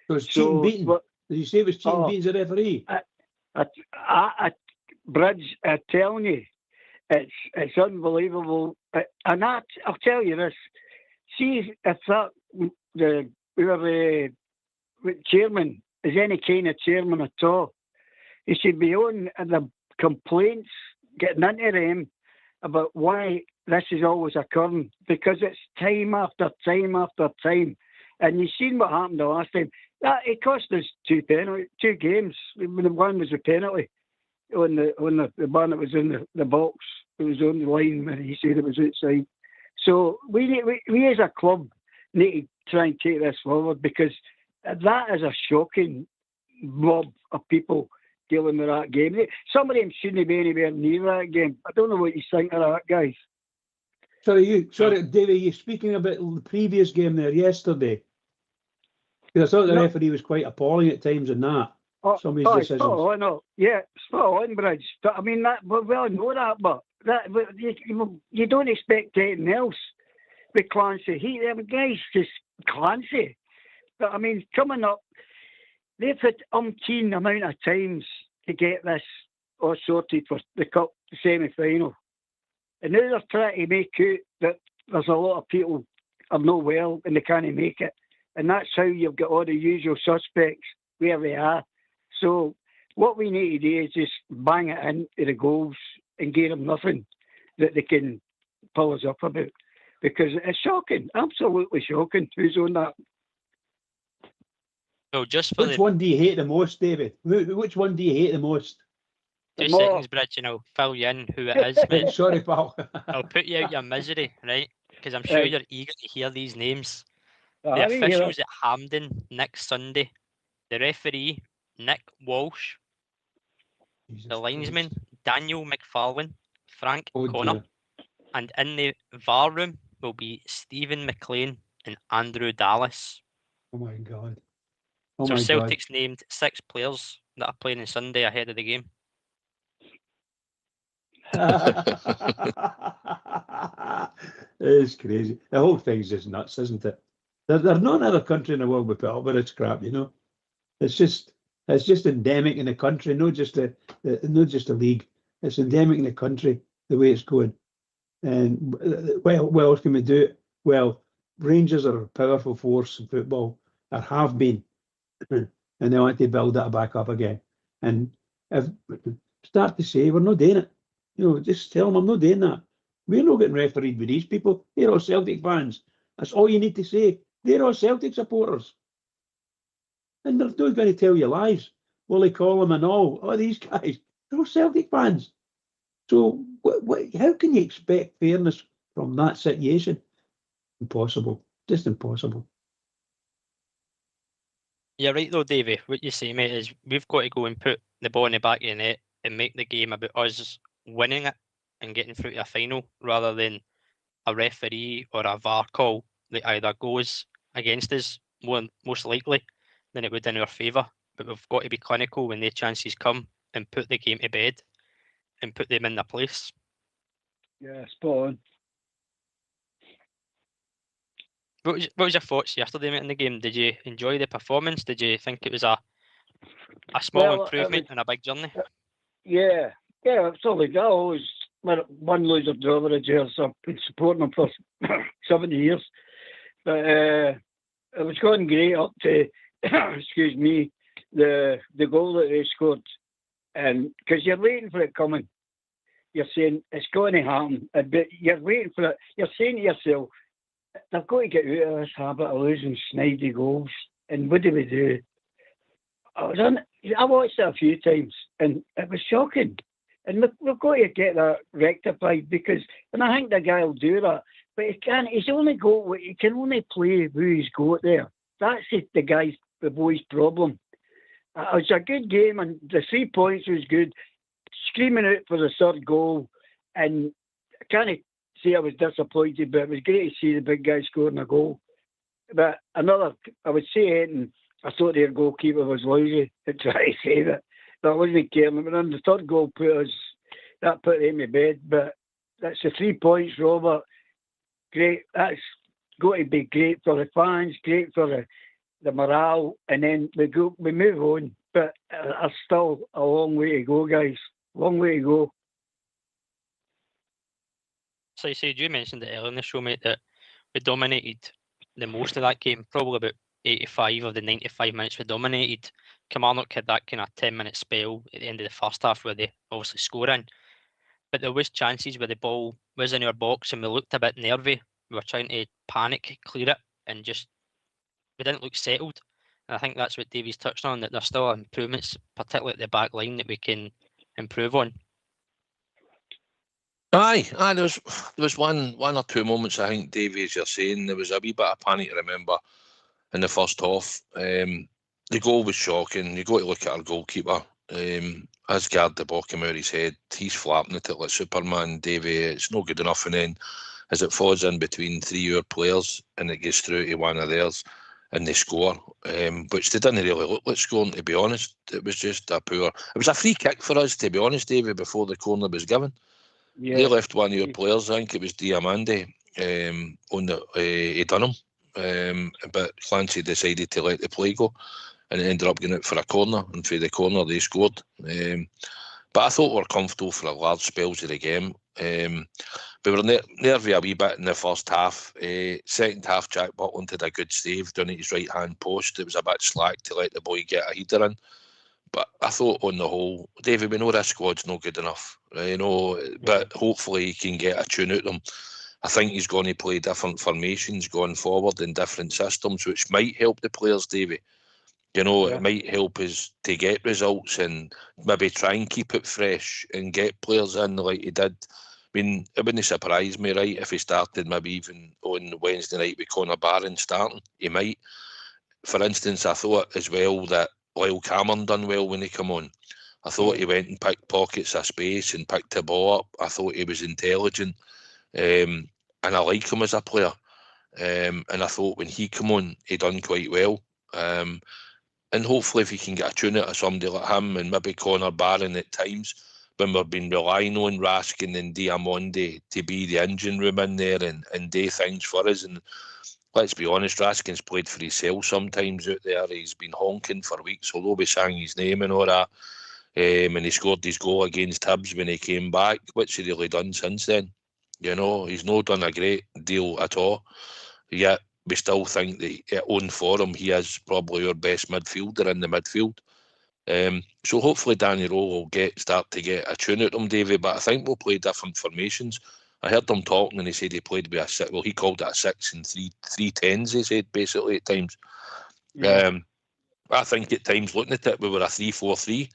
So it's Cheating Beaton. Did you say it was Cheating Beaton's a referee?
Bridge, I'm telling you, it's unbelievable. And I'll tell you this. See, if that whoever the chairman is any kind of chairman at all, he should be on the complaints, getting into them about why this is always occurring, because it's time after time after time. And you've seen what happened the last time. It cost us 2 games. One was a penalty on the one that was in the box. It was on the line when he said it was outside. So we as a club need to try and take this forward, because that is a shocking mob of people dealing with that game. Some of them shouldn't be anywhere near that game. I don't know what you think of that, guys.
Sorry, Davey, you're speaking about the previous game there yesterday. Because I thought the referee was quite appalling at times in that. Some of his decisions.
Oh, I know. Yeah, spot on, Bridge. I mean, we all know that, but you don't expect anything else with Clancy. The guy's just Clancy. But I mean, coming up, they've had umpteen amount of times to get this all sorted for the cup, the semi-final. And now they're trying to make out that there's a lot of people are not well and they can't make it. And that's how you've got all the usual suspects where they are. So what we need to do is just bang it into the goals and give them nothing that they can pull us up about. Because it's shocking, absolutely shocking. Who's on that?
So just for
Which one do you hate the most, David? Which one do you hate the most?
2 seconds, Bridge, and I'll fill you in who it is, mate.
Sorry, pal.
I'll put you out your misery, right? Because I'm sure you're eager to hear these names. The
I didn't hear
officials at Hampden next Sunday. The referee, Nick Walsh.
Jesus
The linesman,
Christ.
Daniel McFarlane, Frank
Oh,
Connor.
dear.
And in the VAR room will be Stephen McLean and Andrew Dallas.
Oh, my God. Oh,
So
my
Celtic's named 6 players that are playing on Sunday ahead of the game.
God. It's crazy. The whole thing's just nuts, isn't it? There's not another country in the world we put up with its crap, you know. It's just endemic in the country, not just a league. It's endemic in the country the way it's going. And well, what else can we do? Well, Rangers are a powerful force in football, or have been, and they want to build that back up again. And if start to say we're not doing it, you know, just tell them I'm not doing that. We're not getting refereed with these people. They're all Celtic fans. That's all you need to say. They're all Celtic supporters. And they're not going to tell you lies. Willie Collum and all these guys, they're all Celtic fans. So how can you expect fairness from that situation? Impossible. Just impossible.
You're right though, Davey. What you say, mate, is we've got to go and put the ball in the back of the net and make the game about us winning it and getting through to a final, rather than a referee or a VAR call that either goes against us most likely than it would in our favour. But we've got to be clinical when the chances come and put the game to bed and put them in their place.
Yeah, spot on.
What was your thoughts yesterday, mate, in the game? Did you enjoy the performance? Did you think it was a small improvement and a big journey?
Yeah, absolutely. I always one loser draw with the Jers. I've been supporting them for 70 years. But it was going great up to, excuse me, the goal that they scored. And because you're waiting for it coming. You're saying it's going to happen. But you're waiting for it. You're saying to yourself, they've got to get out of this habit of losing snidey goals. And what do we do? I watched it a few times, and it was shocking. And we've got to get that rectified, because, and I think the guy will do that, but he can't. He can only play who he's got there. That's the boy's problem. It was a good game, and the 3 points was good. Screaming out for the third goal, and I can't say I was disappointed, but it was great to see the big guy scoring a goal. But I would say, and I thought their goalkeeper was lousy to try to save it. But I wasn't caring. But then the third goal put him in bed. But that's the 3 points, Robert. Great. That's got to be great for the fans, great for the morale, and then we move on. But there's still a long way to go, guys. Long way to go.
So you mentioned it earlier in the show, mate, that we dominated the most of that game. Probably about 85 of the 95 minutes we dominated. Kilmarnock had that kind of 10-minute spell at the end of the first half where they obviously score in. But there was chances where the ball was in our box and we looked a bit nervy. We were trying to panic, clear it, and just we didn't look settled. And I think that's what Davey's touched on, that there's still improvements, particularly at the back line, that we can improve on.
Aye, there was one or two moments, I think, Davey, as you're saying, there was a wee bit of panic, I remember, in the first half. The goal was shocking. You got to look at our goalkeeper. Asgard, the ball came out of his head. He's flapping at it like Superman, Davey. It's no good enough. And then as it falls in between 3 of our players and it gets through to one of theirs and they score, which they didn't really look like scoring, to be honest. It was just it was a free kick for us, to be honest, Davey, before the corner was given. Yeah. They left one of your players, I think it was Diamande, on he done him. But Clancy decided to let the play go, and it ended up getting out for a corner, and for the corner they scored. but I thought we were comfortable for a large spells of the game. We were nervy a wee bit in the first half. Second half, Jack Butland did a good save down at his right-hand post. It was a bit slack to let the boy get a header in. But I thought on the whole, David, we know this squad's not good enough, you know, but hopefully he can get a tune out of them. I think he's going to play different formations going forward in different systems, which might help the players, Davey. You know, it might help us to get results and maybe try and keep it fresh and get players in like he did. I mean, it wouldn't surprise me, right, if he started maybe even on Wednesday night with Conor Barron starting. He might. For instance, I thought as well that Lyle Cameron done well when he come on. I thought he went and picked pockets of space and picked the ball up. I thought he was intelligent. And I like him as a player. And I thought when he come on, he done quite well. And hopefully if he can get a tune out of somebody like him and maybe Conor Barron at times, when we've been relying on Raskin and Diamonde to be the engine room in there and do things for us. And let's be honest, Raskin's played for himself sometimes out there. He's been honking for weeks, although we sang his name and all that. And he scored his goal against Hibs when he came back. What's he really done since then? You know, he's not done a great deal at all. Yet we still think that on form he is probably our best midfielder in the midfield. So hopefully Danny Rowe will start to get a tune out of him, Davey. But I think we'll play different formations. I heard him talking and he said he played with a 6. Well, he called it a 6 and 3-10s, he said, basically at times. I think at times looking at it, we were a 3-4-3.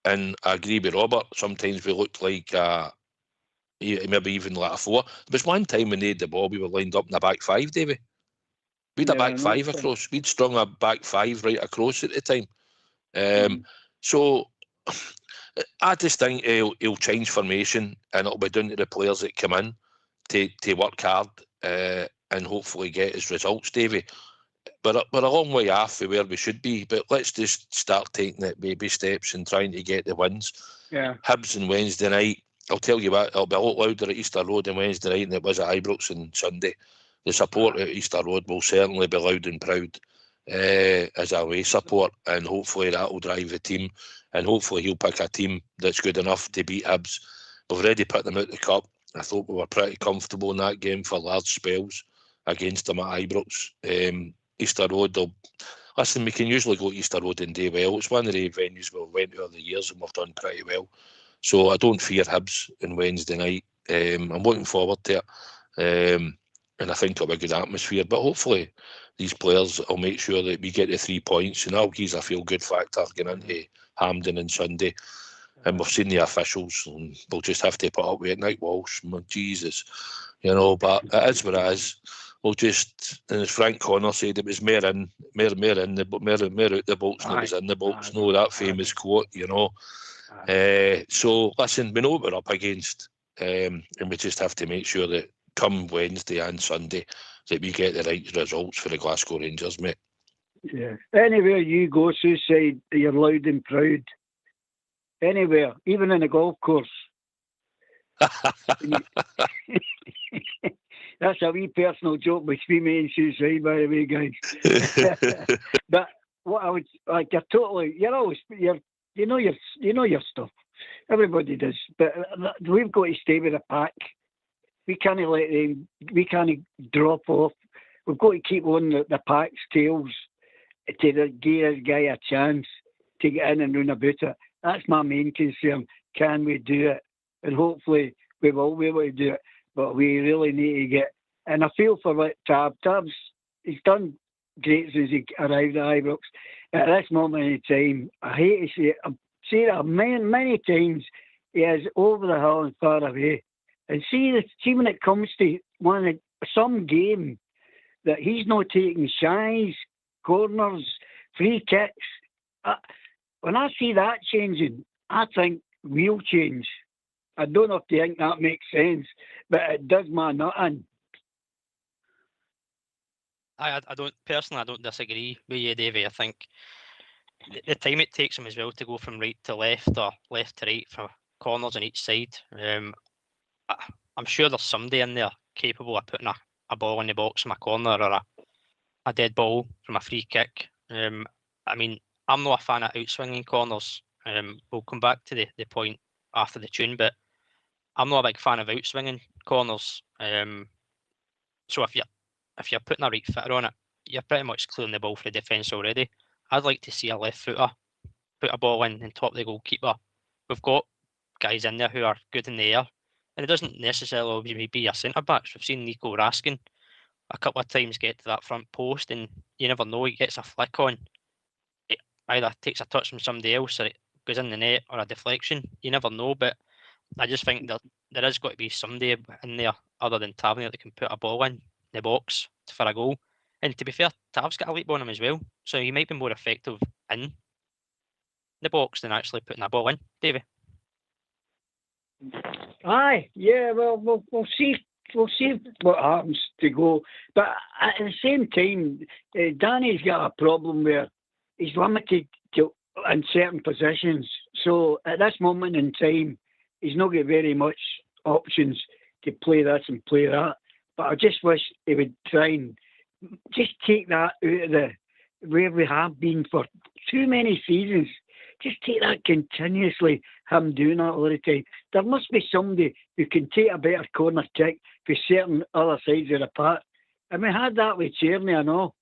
And I agree with Robert. Sometimes we looked like maybe even like a 4. There was one time when they had the ball, we were lined up in a back 5, Davey. We had a back 5 across. We'd strung a back 5 right across at the time. So I just think he'll change formation and it'll be down to the players that come in to work hard and hopefully get his results, Davey. But we're a long way off of where we should be. But let's just start taking it baby steps and trying to get the wins. Hibs on Wednesday night. I'll tell you what, it'll be a lot louder at Easter Road on Wednesday night than it was at Ibrox on Sunday. The support at Easter Road will certainly be loud and proud as a away support, and hopefully that will drive the team, and hopefully he'll pick a team that's good enough to beat Hibs. We've already put them out the cup. I thought we were pretty comfortable in that game for large spells against them at Ibrox. Easter Road, listen, we can usually go to Easter Road and do well. It's one of the venues we've went to over the years and we've done pretty well. So I don't fear Hibs on Wednesday night. I'm looking forward to it. And I think it'll be a good atmosphere. But hopefully these players will make sure that we get the 3 points, and that'll give us a feel-good factor going into Hampden on Sunday. And we've seen the officials, and we'll just have to put up with it. Night Walsh, Jesus, you know, but it is what it is. We'll just, and as Frank Connor said, it was more out the bolts than it was in the bolts. No, that famous quote, you know. So listen, we know what we're up against, and we just have to make sure that come Wednesday and Sunday that we get the right results for the Glasgow Rangers, mate.
Yeah. Anywhere you go, Suicide, you're loud and proud. Anywhere, even in a golf course. That's a wee personal joke between me and Suicide, by the way, guys. But what I would like, you're always you know your stuff. Everybody does, but we've got to stay with the pack. We can't let them. We can't drop off. We've got to keep on the pack's tails to give this guy a chance to get in and run about it. That's my main concern. Can we do it? And hopefully we will be able to do it. But we really need to get. And I feel for like Tabs. He's done great since he arrived at Ibrox. At this moment in time, I hate to say it. I've seen it many times. He is over the hill and far away. And see when it comes to some game that he's not taking shies, corners, free kicks. When I see that changing, I think we'll change. I don't know if you think that makes sense, but it does my nut in.
I don't disagree with you, Davey. I think the time it takes him as well to go from right to left or left to right for corners on each side. I'm sure there's somebody in there capable of putting a ball in the box from a corner or a dead ball from a free kick. I mean, I'm not a fan of outswinging corners We'll come back to the point after the tune, but I'm not a big fan of outswinging corners. So if you're putting a right footer on it, you're pretty much clearing the ball for the defence already. I'd like to see a left footer put a ball in and top the goalkeeper. We've got guys in there who are good in the air, and it doesn't necessarily always be your centre backs. We've seen Nico Raskin a couple of times get to that front post, and you never know, he gets a flick on. It either takes a touch from somebody else, or it goes in the net, or a deflection. You never know, but I just think that there has got to be somebody in there other than Tavernier that can put a ball in the box for a goal. And to be fair, Tav's got a leap on him as well, so he might be more effective in the box than actually putting a ball in, Davey.
Aye, yeah, well, we'll see. We'll see what happens to go. But at the same time, Danny's got a problem where he's limited to in certain positions. So at this moment in time, he's not got very much options to play this and play that. But I just wish he would try and just take that out of where we have been for too many seasons. Just take that continuously, him doing that all the time. There must be somebody who can take a better corner kick for certain other sides of the park. And we had that with Tierney, I know.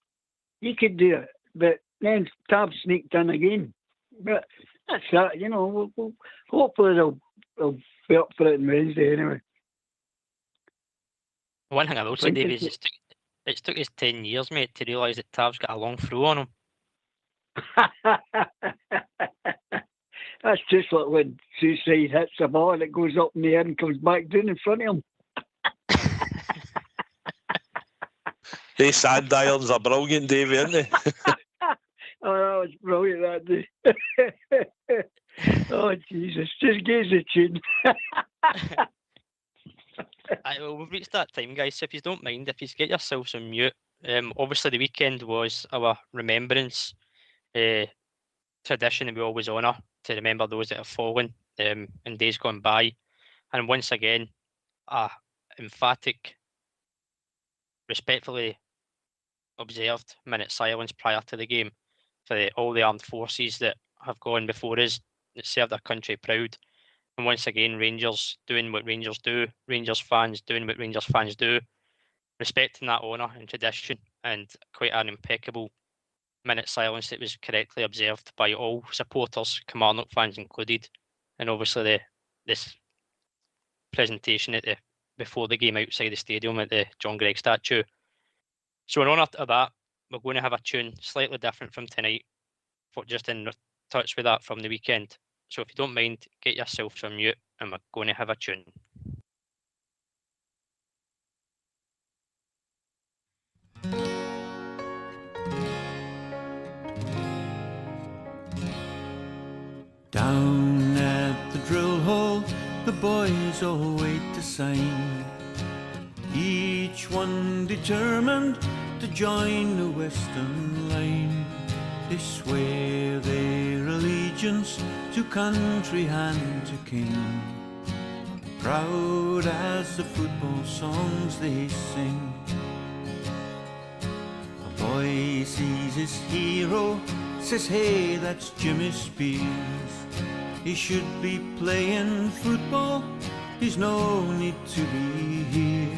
He could do it. But then Tab sneaked in again. But that's that, you know. We'll hopefully they'll be up for it on Wednesday anyway.
One thing I will say, Dave, is it's took us 10 years, mate, to realise that Tav's got a long throw on him.
That's just like when Suicide hits the ball and it goes up in the air and comes back down in front of him.
They sand irons are brilliant, Davey, aren't they?
Oh, that was brilliant that day. Oh, Jesus. Just give us a tune.
Well, we've reached that time, guys. So if you don't mind, if you get yourselves on mute. Obviously, the weekend was our remembrance tradition that we always honour to remember those that have fallen in days gone by. And once again, emphatic, respectfully observed minute silence prior to the game for all the armed forces that have gone before us, that served our country proud. And once again, Rangers doing what Rangers do, Rangers fans doing what Rangers fans do, respecting that honour and tradition, and quite an impeccable minute silence that was correctly observed by all supporters, Kilmarnock fans included, and obviously this presentation before the game outside the stadium at the John Gregg statue. So in honour of that, we're going to have a tune slightly different from tonight, for just in touch with that from the weekend. So if you don't mind, get yourself on mute and we're going to have a tune.
Down at the drill hall, the boys all wait to sign, each one determined to join the Western Line. They swear their allegiance to country and to king, proud as the football songs they sing. A boy sees his hero, says, hey, that's Jimmy Spears. He should be playing football, he's no need to be here.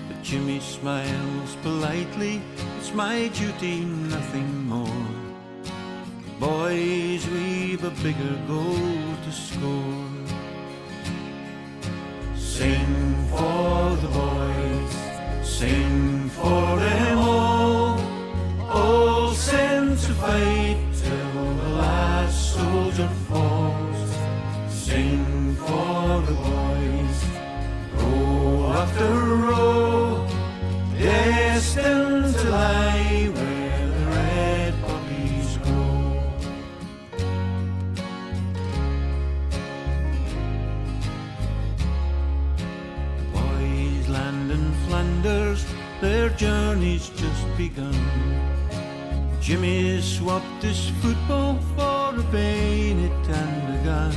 But Jimmy smiles politely, it's my duty, nothing more. Boys, we've a bigger goal to score. Sing for the boys, sing for them all sent to fight till the last soldier falls. Sing for the boys, row after row, destined to lie where the red poppies grow. The boys land in Flanders, their journey's just begun. Jimmy swapped his football for a bayonet and a gun.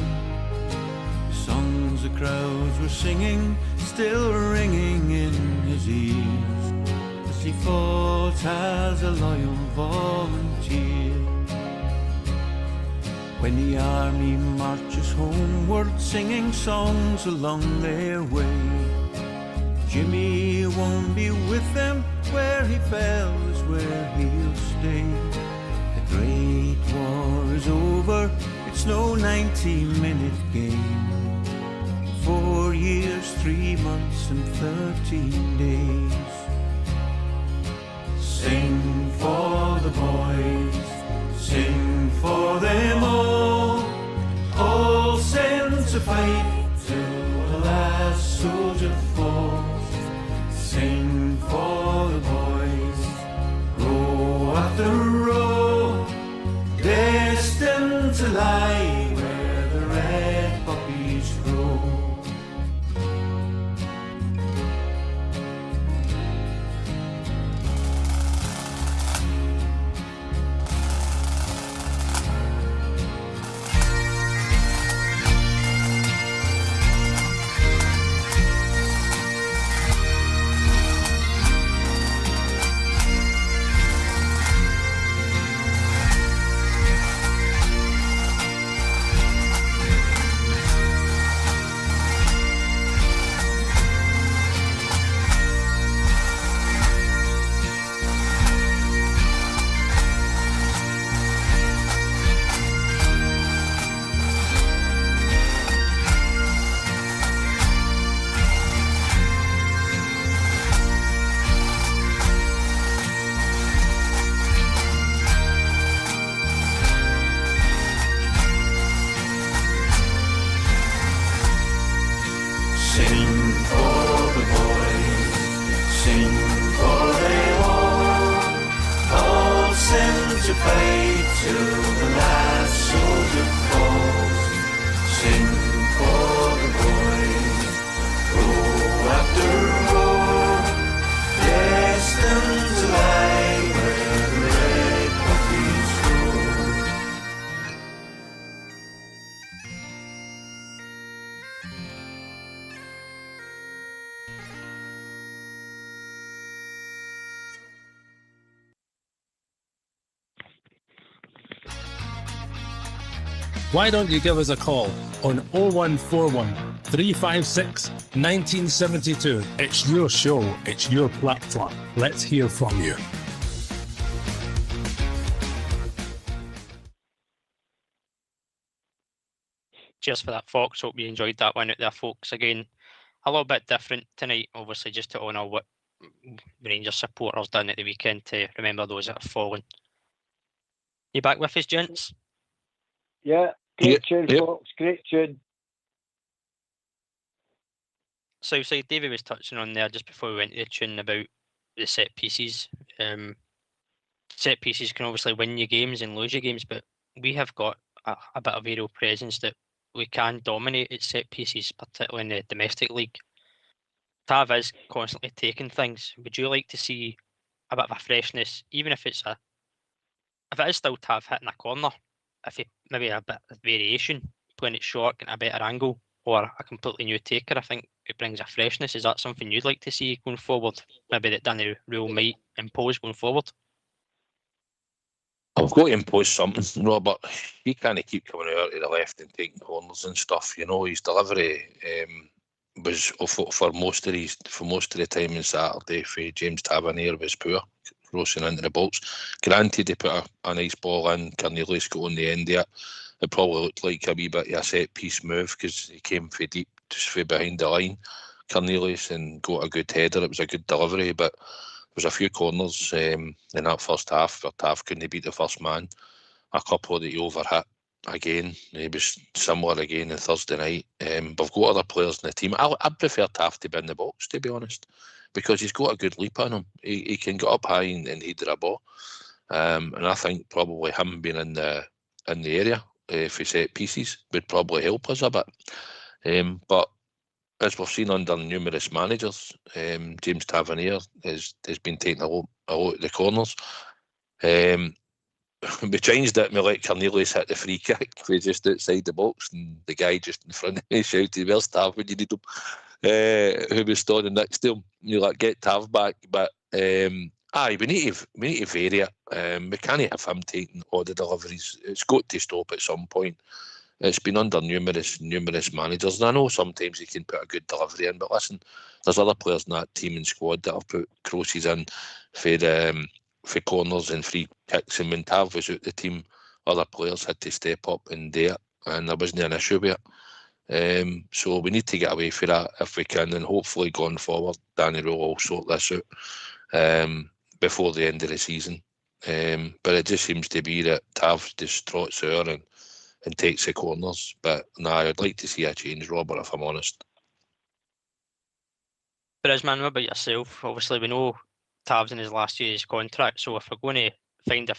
The songs the crowds were singing still ringing in his ears as he fought as a loyal volunteer. when the army marches homeward, singing songs along their way. Jimmy won't be with them, where he fell is where he'll stay. The Great War is over, it's no 90-minute game. 4 years, 3 months and 13 days. Sing for the boys, sing for them all sent to fight till the last soldier falls. Sing for the boys, row after row, destined to lie where the red poppies grow.
Why don't you give us a call on 0141 356 1972? It's your show, it's your platform. Let's hear from you.
Cheers for that, Fox. Hope you enjoyed that one out there, folks. Again, a little bit different tonight, obviously, just to honour what Rangers supporters done at the weekend to remember those that have fallen. You back with us, gents?
Yeah, great tune,
Yep.
Fox, great tune.
Southside, David was touching on there just before we went to the tune about the set pieces. Set pieces can obviously win you games and lose you games, but we have got a bit of aerial presence that we can dominate at set pieces, particularly in the domestic league. Tav is constantly taking things. Would you like to see a bit of a freshness, even if it is still Tav hitting a corner, if he maybe a bit of variation, playing it short, getting a better angle, or a completely new taker? I think it brings a freshness. Is that something you'd like to see going forward? Maybe that Danny Rule might impose going forward?
I've got to impose something, Robert. He can't keep coming out to the left and taking corners and stuff. You know, his delivery was for most of the time on Saturday for James Tavernier was poor, crossing into the box. Granted, he put a nice ball in. Cornelius got on the end of it. It probably looked like a wee bit of a set piece move because he came for deep, just for behind the line, Cornelius, and got a good header. It was a good delivery, but there was a few corners in that first half where Tav couldn't beat the first man. A couple that he overhit again. He was similar again on Thursday night. We've got other players in the team. I prefer Tav to be in the box, to be honest, because he's got a good leap on him. He can get up high and header a ball. And I think probably him being in the area for set pieces would probably help us a bit. But as we've seen under numerous managers, James Tavernier has been taking a lot of the corners. We changed it and we let Cornelius hit the free kick for just outside the box, and the guy just in front of me shouted, "Where's Tav when you need him?" Who was standing next to him. You're like, get Tav back. But Aye, we need to vary it. We can't have him taking all the deliveries. It's got to stop at some point. It's been under numerous managers, and I know sometimes he can put a good delivery in, but listen, there's other players in that team and squad that have put crosses in for corners and free kicks, and when Tav was out the team, other players had to step up and do it, and there wasn't an issue with it. So we need to get away from that if we can, and hopefully going forward, Danny will sort this out before the end of the season. But it just seems to be that Tav just trots out and takes the corners. But I'd like to see a change, Robert, if I'm honest.
Brisman, what about yourself? Obviously, we know Tav's in his last year's contract, so if we're going to find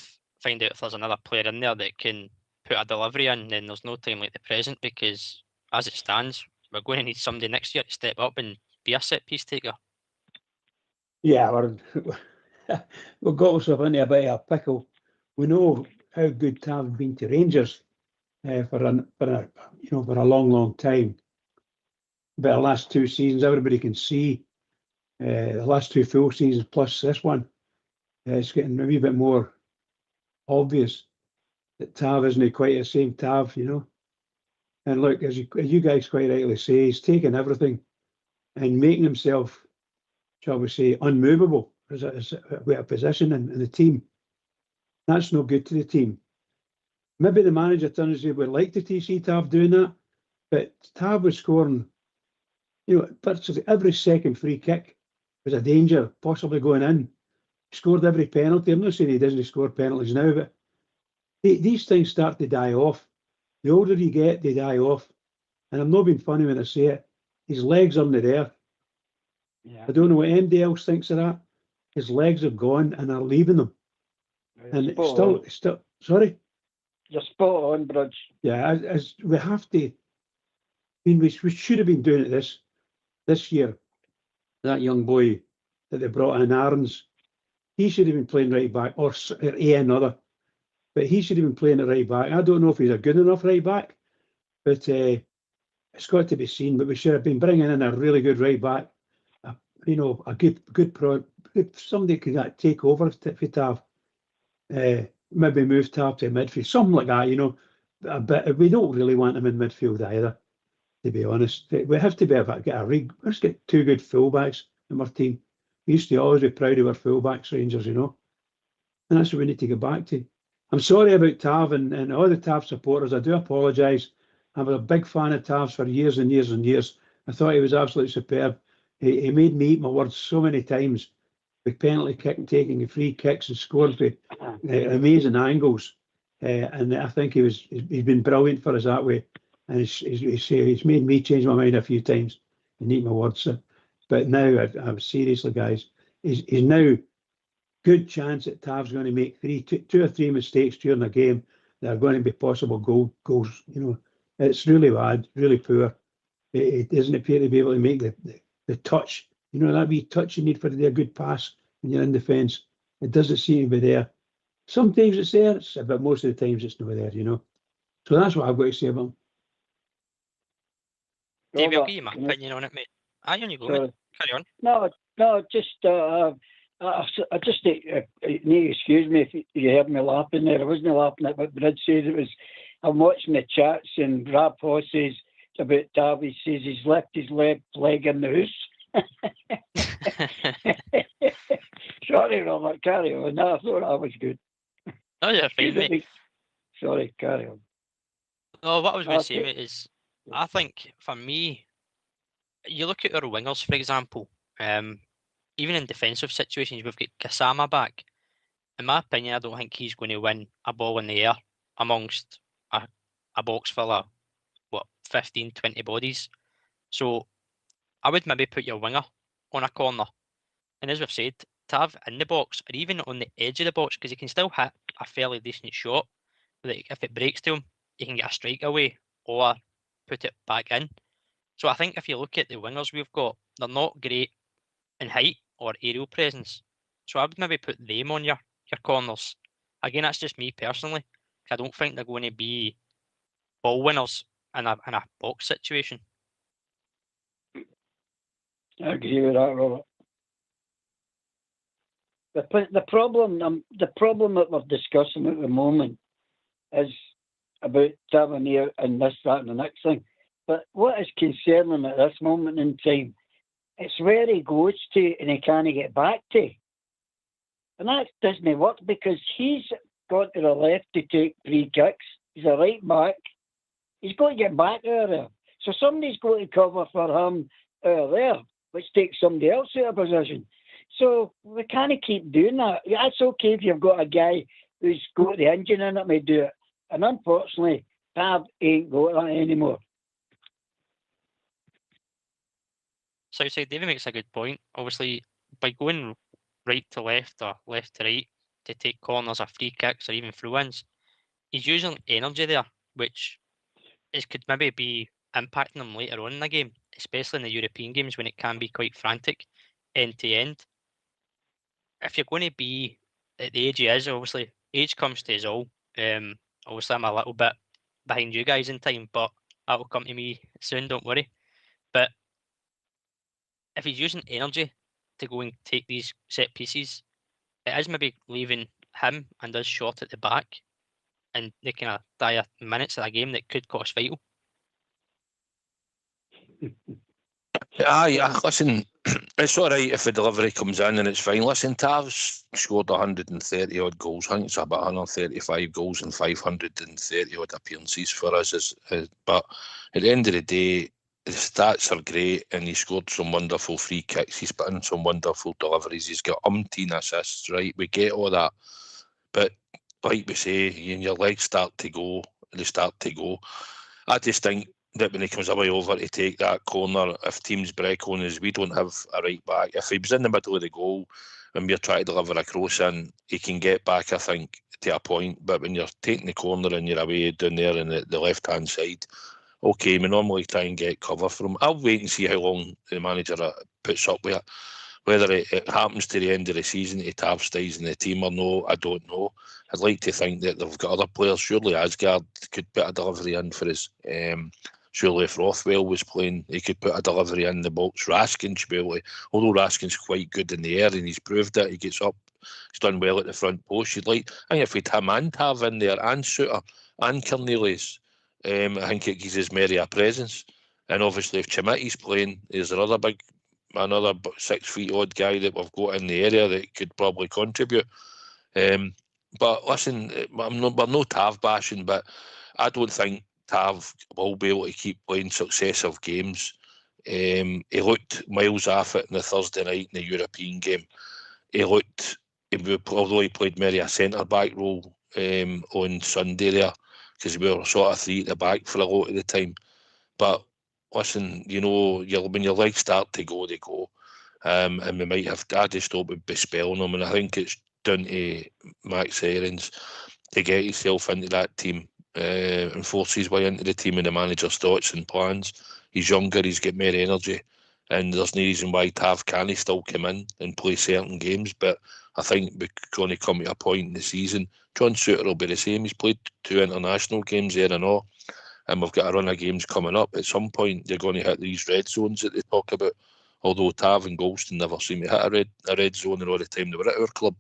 out if there's another player in there that can put a delivery in, then there's no time like the present, because as it stands, we're going to need somebody next year to step up and be a set-piece taker.
Yeah, we've got ourselves into a bit of a pickle. We know how good Tav's been to Rangers for a long time. But the last 2 seasons, everybody can see the last 2 full seasons plus this one, it's getting a wee bit more obvious that Tav isn't quite the same Tav, And look, as you guys quite rightly say, he's taken everything and making himself, shall we say, unmovable as a position in the team. That's no good to the team. Maybe the manager turns out would like to see Tav doing that, but Tav was scoring, virtually every second free kick was a danger, possibly going in. He scored every penalty. I'm not saying he doesn't score penalties now, but these things start to die off. The older you get, they die off. And I'm not being funny when I say it. His legs aren't there. Yeah. I don't know what anybody else thinks of that. His legs are gone and are leaving them. And it's still, sorry?
You're spot on, Brudge.
Yeah, as we have to. We should have been doing it this year. That young boy that they brought in, Aarons, he should have been playing right back, or another. But he should have been playing at right back. I don't know if he's a good enough right back, but it's got to be seen. But we should have been bringing in a really good right back. A good somebody could take over for Tav. Maybe move Tav to midfield, something like that. But we don't really want him in midfield either, to be honest. We have to let's get 2 good fullbacks in our team. We used to always be proud of our fullbacks, Rangers, and that's what we need to get back to. I'm sorry about Tav and all the Tav supporters. I do apologise. I was a big fan of Tav's for years and years and years. I thought he was absolutely superb. He made me eat my words so many times with penalty kick, taking free kicks and scoring with amazing angles. And I think he's been brilliant for us that way. And he's made me change my mind a few times and eat my words. But now, I'm seriously, guys, he's now good chance that Tav's going to make 2 or 3 mistakes during the game that are going to be possible goals. It's really bad, really poor. It doesn't appear to be able to make the touch. That wee touch you need for a good pass when you're in defence. It doesn't seem to be there. Sometimes it's there, but most of the times it's not there. So that's what I've got to say about him.
Davey, I'll give you my opinion on it, mate. Aye, on you go, mate. Carry on.
No, just I just need to excuse me if you heard me laughing there. I wasn't laughing at what Brad said. I'm watching the chats and Rab Hoss says about Tav. He says he's left his leg in the house. Sorry, Robert, carry on. No, I thought that was good.
Oh, yeah, fine, mate.
Sorry, carry on.
No, what I was going to say, mate, is I think for me, you look at our wingers, for example, even in defensive situations, we've got Kasama back. In my opinion, I don't think he's going to win a ball in the air amongst a box full of, 15, 20 bodies. So I would maybe put your winger on a corner. And as we've said, Tav in the box, or even on the edge of the box, because he can still hit a fairly decent shot. Like if it breaks to him, he can get a strike away or put it back in. So I think if you look at the wingers we've got, they're not great in height or aerial presence. So I would maybe put them on your corners. Again, that's just me personally. I don't think they're going to be ball winners in a box situation.
I agree with that, Robert. The problem that we're discussing at the moment is about Tavernier and this, that, and the next thing. But what is concerning at this moment in time, it's where he goes to and he can't get back to. And that doesn't work because he's got to the left to take free kicks. He's a right back. He's got to get back out of there. So somebody's got to cover for him out of there, which takes somebody else out of position. So we can't keep doing that. That's okay if you've got a guy who's got the engine in it may do it. And unfortunately, Tab ain't got that anymore.
Southside, David makes a good point. Obviously, by going right to left or left to right to take corners or free kicks or even throw-ins, he's using energy there, which could maybe be impacting him later on in the game, especially in the European games when it can be quite frantic end to end. If you're going to be at the age he is, obviously, age comes to us all. Obviously, I'm a little bit behind you guys in time, but that will come to me soon, don't worry. But if he's using energy to go and take these set pieces, it is maybe leaving him and us short at the back and the kind of dire minutes of a game that could cost vital.
Listen, it's all right if the delivery comes in and it's fine. Listen, Tav's scored 130 odd goals. I think it's about 135 goals and 530 odd appearances for us. But at the end of the day, the stats are great, and he scored some wonderful free kicks. He's put in some wonderful deliveries. He's got umpteen assists, right? We get all that. But like we say, your legs start to go. They start to go. I just think that when he comes away over to take that corner, if teams break on us, we don't have a right back. If he was in the middle of the goal and we're trying to deliver a cross in, he can get back, I think, to a point. But when you're taking the corner and you're away down there on the left-hand side, okay, we normally try and get cover from him. I'll wait and see how long the manager puts up with it. Whether it happens to the end of the season, if Tav stays in the team or no, I don't know. I'd like to think that they've got other players. Surely Asgard could put a delivery in for us. Surely if Rothwell was playing, he could put a delivery in the box. Raskin should be able to, although Raskin's quite good in the air and he's proved it, he gets up, he's done well at the front post. I think if we'd him and Tav in there, and Suter, and Cornelius, I think it gives us Mary a presence. And obviously if Chimitti's playing, there's another 6 feet odd guy that we've got in the area that could probably contribute. But listen, we're no Tav bashing, but I don't think Tav will be able to keep playing successive games. He looked miles off it in the Thursday night in the European game. Although he played maybe a centre-back role on Sunday there, because we were sort of three at the back for a lot of the time. But listen, when your legs start to go, they go. And we might have, I just thought we'd be spelling them. And I think it's down to Max Aarons to get himself into that team and force his way into the team and the manager's thoughts and plans. He's younger, he's got more energy, and there's no reason why Tav can't still come in and play certain games. But I think we're going to come to a point in the season. John Suter will be the same. He's played 2 international games there and all. And we've got a run of games coming up. At some point, you're going to hit these red zones that they talk about. Although Tav and Golston never seem to hit a red zone all the time they were at our club.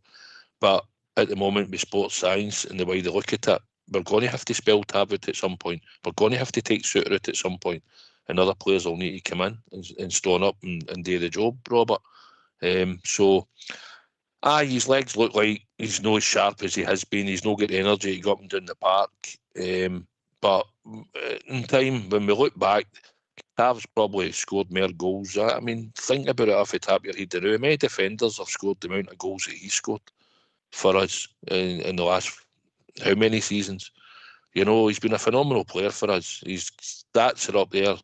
But at the moment, with sports science and the way they look at it, we're going to have to spell Tav out at some point. We're going to have to take Suter out at some point. And other players will need to come in and stone up and do the job, Robert. His legs look like he's not as sharp as he has been. He's not got the energy to go up and down the park. But in time, when we look back, Tav's probably scored more goals. I mean, think about it off the top of your head. How many defenders have scored the amount of goals that he scored for us in the last how many seasons? He's been a phenomenal player for us. His stats are up there.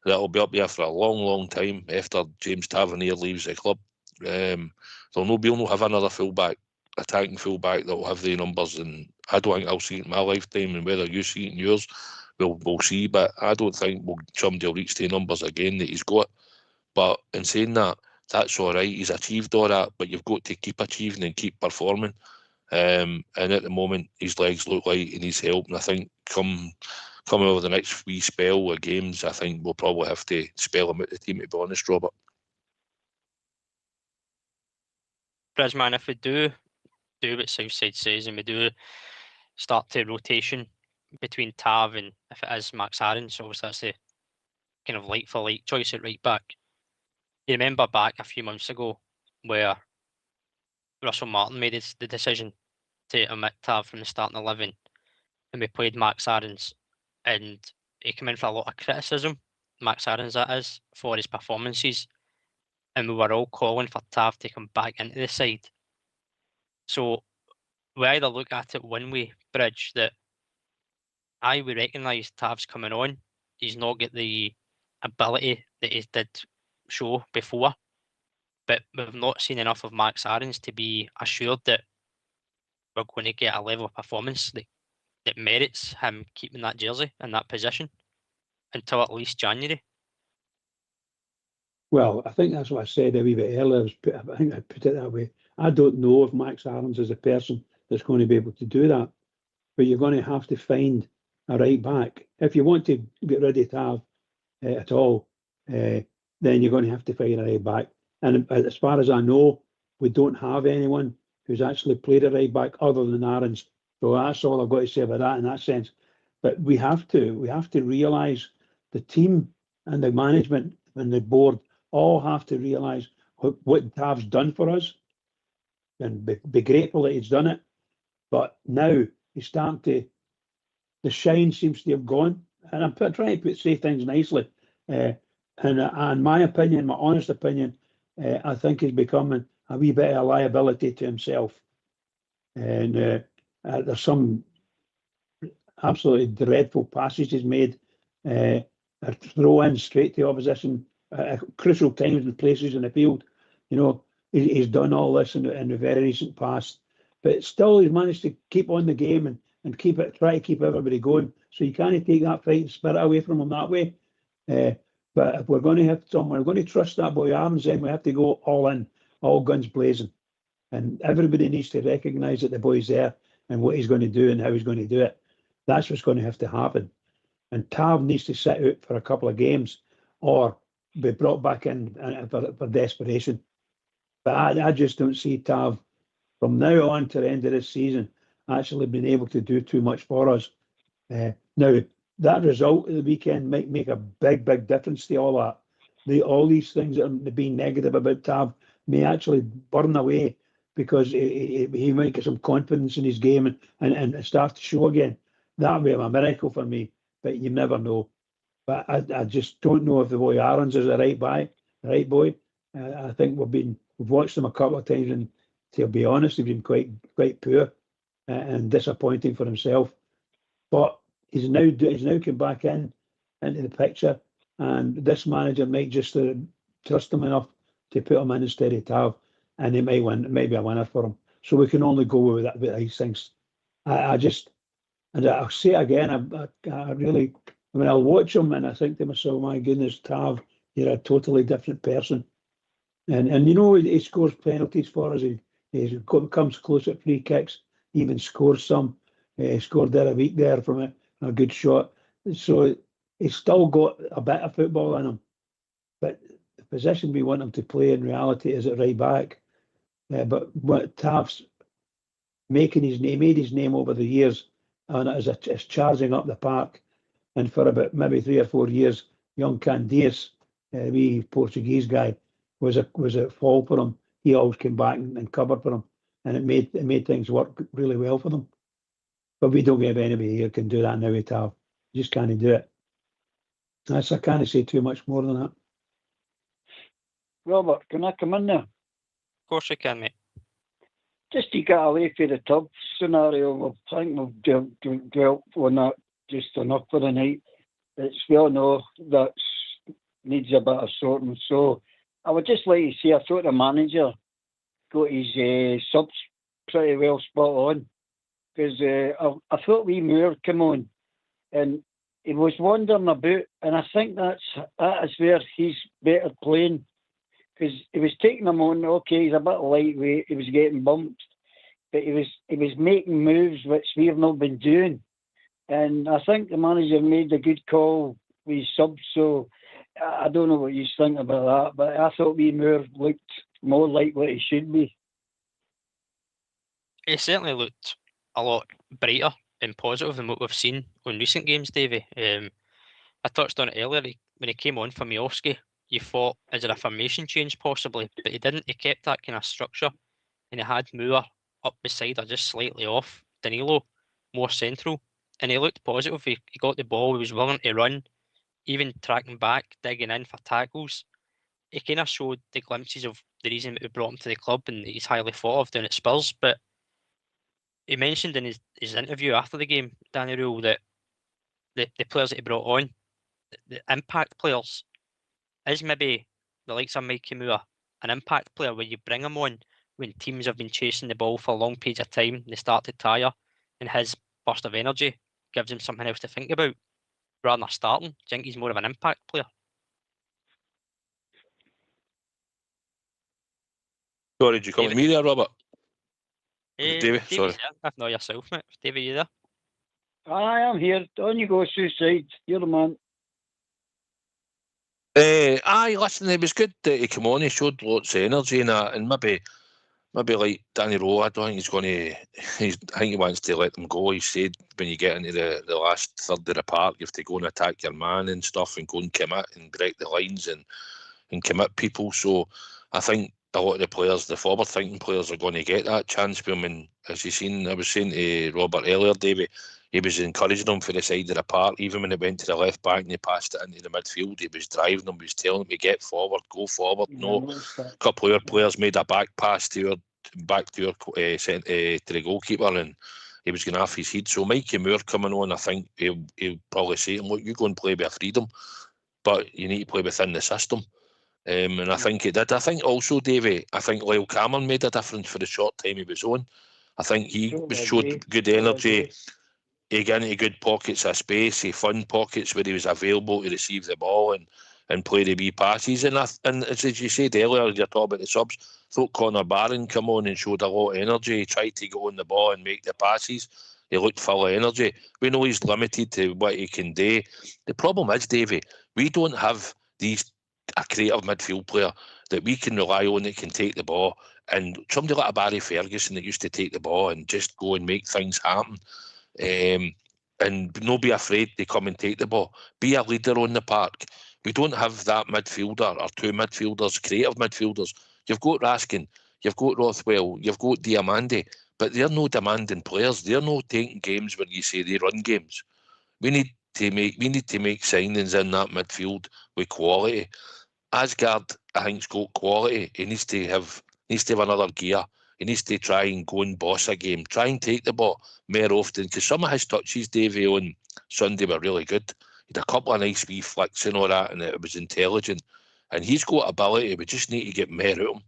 That'll be up there for a long, long time after James Tavernier leaves the club. We'll not have another attacking fullback that will have the numbers, and I don't think I'll see it in my lifetime, and whether you see it in yours, we'll see, but I don't think somebody will reach the numbers again that he's got. But in saying that, that's all right. He's achieved all that, but you've got to keep achieving and keep performing. And at the moment, his legs look like he needs help, and I think coming over the next wee spell of games, I think we'll probably have to spell him out the team, to be honest, Robert.
Brisman, if we do what Southside says and we do start to rotation between Tav and if it is Max Aaron, so obviously that's the kind of like for like choice at right back. You remember back a few months ago where Russell Martin made the decision to omit Tav from the starting 11 and we played Max Aarons, and he came in for a lot of criticism, Max Aarons that is, for his performances, and we were all calling for Tav to come back into the side. So we either look at it one way, Bridge, that we recognise Tav's coming on, he's not got the ability that he did show before, but we've not seen enough of Max Aarons to be assured that we're going to get a level of performance that merits him keeping that jersey in that position until at least January.
Well, I think that's what I said a wee bit earlier. I think I put it that way. I don't know if Max Aarons is a person that's going to be able to do that, but you're going to have to find a right back. If you want to get rid of Tav at all, then you're going to have to find a right back. And as far as I know, we don't have anyone who's actually played a right back other than Aarons. So that's all I've got to say about that in that sense. But we have to realise the team and the management and the board all have to realise what Tav's done for us and be grateful that he's done it. But now he's starting to, the shine seems to have gone. And I'm trying to say things nicely. And my opinion, my honest opinion, I think he's becoming a wee bit of a liability to himself. And there's some absolutely dreadful passages made, throw in straight to opposition at crucial times and places in the field. You know, he's done all this in the very recent past, but still he's managed to keep on the game and try to keep everybody going. So you can't take that fighting spirit away from him that way. But if we're going to have someone, we're going to trust that boy Aarons, then we have to go all in, all guns blazing. And everybody needs to recognise that the boy's there and what he's going to do and how he's going to do it. That's what's going to have to happen. And Tav needs to sit out for a couple of games or be brought back in for desperation. But I just don't see Tav from now on to the end of this season actually being able to do too much for us. Now, that result of the weekend might make a big, big difference to all that. All these things that are being negative about Tav may actually burn away because he might get some confidence in his game and start to show again. That would be a miracle for me, but you never know. But I just don't know if the boy Aarons is the right boy. I think we've watched him a couple of times, and to be honest, he's been quite poor and disappointing for himself. But he's now come back into the picture, and this manager might just trust him enough to put him in instead of Tav, and he might win. It might be a winner for him. So we can only go with that with these things. And I'll say it again. I really, I'll watch him and I think to myself, my goodness, Tav, you're a totally different person. And you know, he scores penalties for us. He comes close at free kicks. He even scores some. He scored there a week there from a good shot. So he's still got a bit of football in him. But the position we want him to play in reality is at right back. But what Tav's made his name over the years, and it's charging up the park. And for about maybe 3 or 4 years, young Candias, the wee Portuguese guy, was a fall for him. He always came back and covered for him, and it made things work really well for them. But we don't have anybody here who can do that now with Tav. Just can't do it. I can't say too much more than that.
Robert, can I come in there?
Of course you can, mate.
Just to get away from the tub scenario, I think we've dwelt on that just enough for the night. We all know that needs a bit of sorting. So I would just like to say I thought the manager got his subs pretty well spot on, because I thought wee Moore came on and he was wandering about, and I think that is where he's better playing, because he was taking him on. Okay, he's a bit lightweight, he was getting bumped, but he was making moves which we have not been doing, and I think the manager made a good call with his subs. So I don't know what you think about that, but I thought wee Moore looked more like what he should be.
He certainly looked a lot brighter and positive than what we've seen on recent games, Davey. I touched on it earlier. When he came on for Miovski, you thought, is it a formation change possibly? But he didn't. He kept that kind of structure, and he had Moore up beside or just slightly off Danilo, more central, and he looked positive. He got the ball. He was willing to run, even tracking back, digging in for tackles. He kind of showed the glimpses of the reason that we brought him to the club, and he's highly thought of down at Spurs. But he mentioned in his interview after the game, Danny Rule, that the players that he brought on, the impact players, is maybe the likes of Mikey Moore, an impact player where you bring him on when teams have been chasing the ball for long periods of time, they start to tire, and his burst of energy gives him something else to think about rather than starting. Do you think he's more of an impact player?
Sorry, did you call me there, Robert? Davey, sorry.
If not yourself, mate. Davey, you there?
I am here. On you go, Suicide. You're the man.
Aye, listen, it was good that he came on. He showed lots of energy and that, and maybe like Danny Rowe, I don't think he's going to. I think he wants to let them go. He said when you get into the last third of the park, you have to go and attack your man and stuff, and go and commit and break the lines and commit people. So I think a lot of the players, the forward-thinking players, are going to get that chance for him. And as you seen, I was saying to Robert earlier, Davey, he was encouraging them for the side of the park. Even when it went to the left back and he passed it into the midfield, he was driving them. He was telling them to get forward, go forward. A couple of our players made a back pass to the goalkeeper, and he was going off his head. So Mikey Moore coming on, I think he'll probably say to him, look, you go and play with freedom, but you need to play within the system. And I think he did. I think also, Davey, I think Lyle Cameron made a difference for the short time he was on. I think he showed good energy. He got into good pockets of space. He found pockets where he was available to receive the ball and play the wee passes. And as you said earlier, you're talking about the subs. I thought Connor Barron come on and showed a lot of energy. He tried to go on the ball and make the passes. He looked full of energy. We know he's limited to what he can do. The problem is, Davey, we don't have a creative midfield player that we can rely on that can take the ball. And somebody like a Barry Ferguson that used to take the ball and just go and make things happen. And not be afraid to come and take the ball. Be a leader on the park. We don't have that midfielder or two midfielders, creative midfielders. You've got Raskin, you've got Rothwell, you've got Diamande, but they're no demanding players. They're no taking games where you say they run games. We need to make signings in that midfield with quality. Asgard, I think, has got quality. He needs to have another gear. He needs to try and go and boss a game. Try and take the ball more often, because some of his touches, Davey, on Sunday were really good. He had a couple of nice wee flicks and all that, and it was intelligent. And he's got ability. We just need to get more out of him.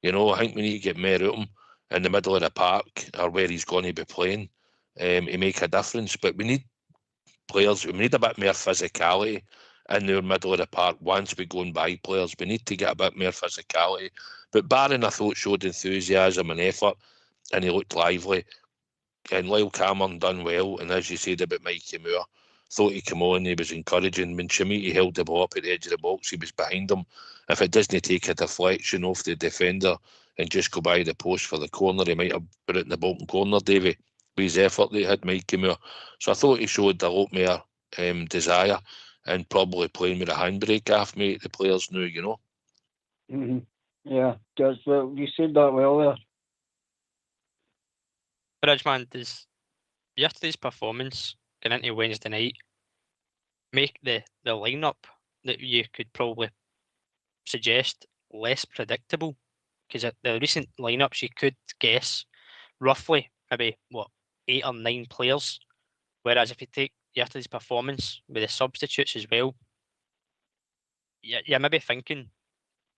You know, I think we need to get more out of him in the middle of the park or where he's going to be playing to make a difference. But we need players. We need a bit more physicality in the middle of the park. Once we go and buy players, we need to get a bit more physicality. But Barron, I thought, showed enthusiasm and effort, and he looked lively. And Lyle Cameron done well. And as you said about Mikey Moore, thought he came on, he was encouraging. When Chimiti held the ball up at the edge of the box, he was behind him. If it doesn't take a deflection off the defender and just go by the post for the corner, he might have put it in the bottom corner, Davey, with his effort that he had, Mikey Moore. So I thought he showed a lot more desire, and probably playing with a handbrake off me, the players knew, you know.
Mm-hmm. Yeah, just you said that well there.
Bridgeman, does yesterday's performance going into Wednesday night make the lineup that you could probably suggest less predictable? Because the recent lineups, you could guess roughly maybe 8 or 9 players, whereas if you take yesterday's performance with the substitutes as well, you're maybe thinking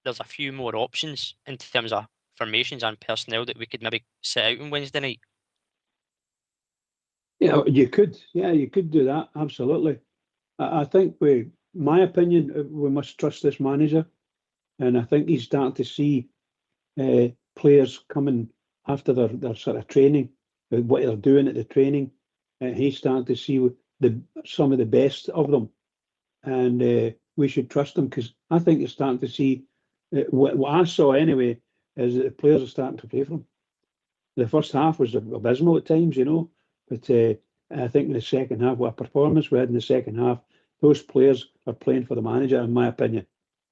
there's a few more options in terms of formations and personnel that we could maybe set out on Wednesday night.
Yeah, you could. Yeah, you could do that. Absolutely. I think, my opinion, we must trust this manager, and I think he's starting to see players coming after their sort of training, what they're doing at the training. He's starting to see some of the best of them, and we should trust them, because I think you're starting to see what I saw anyway is that the players are starting to play for him. The first half was abysmal at times, but I think in the second half, what a performance we had in the second half, those players are playing for the manager, in my opinion,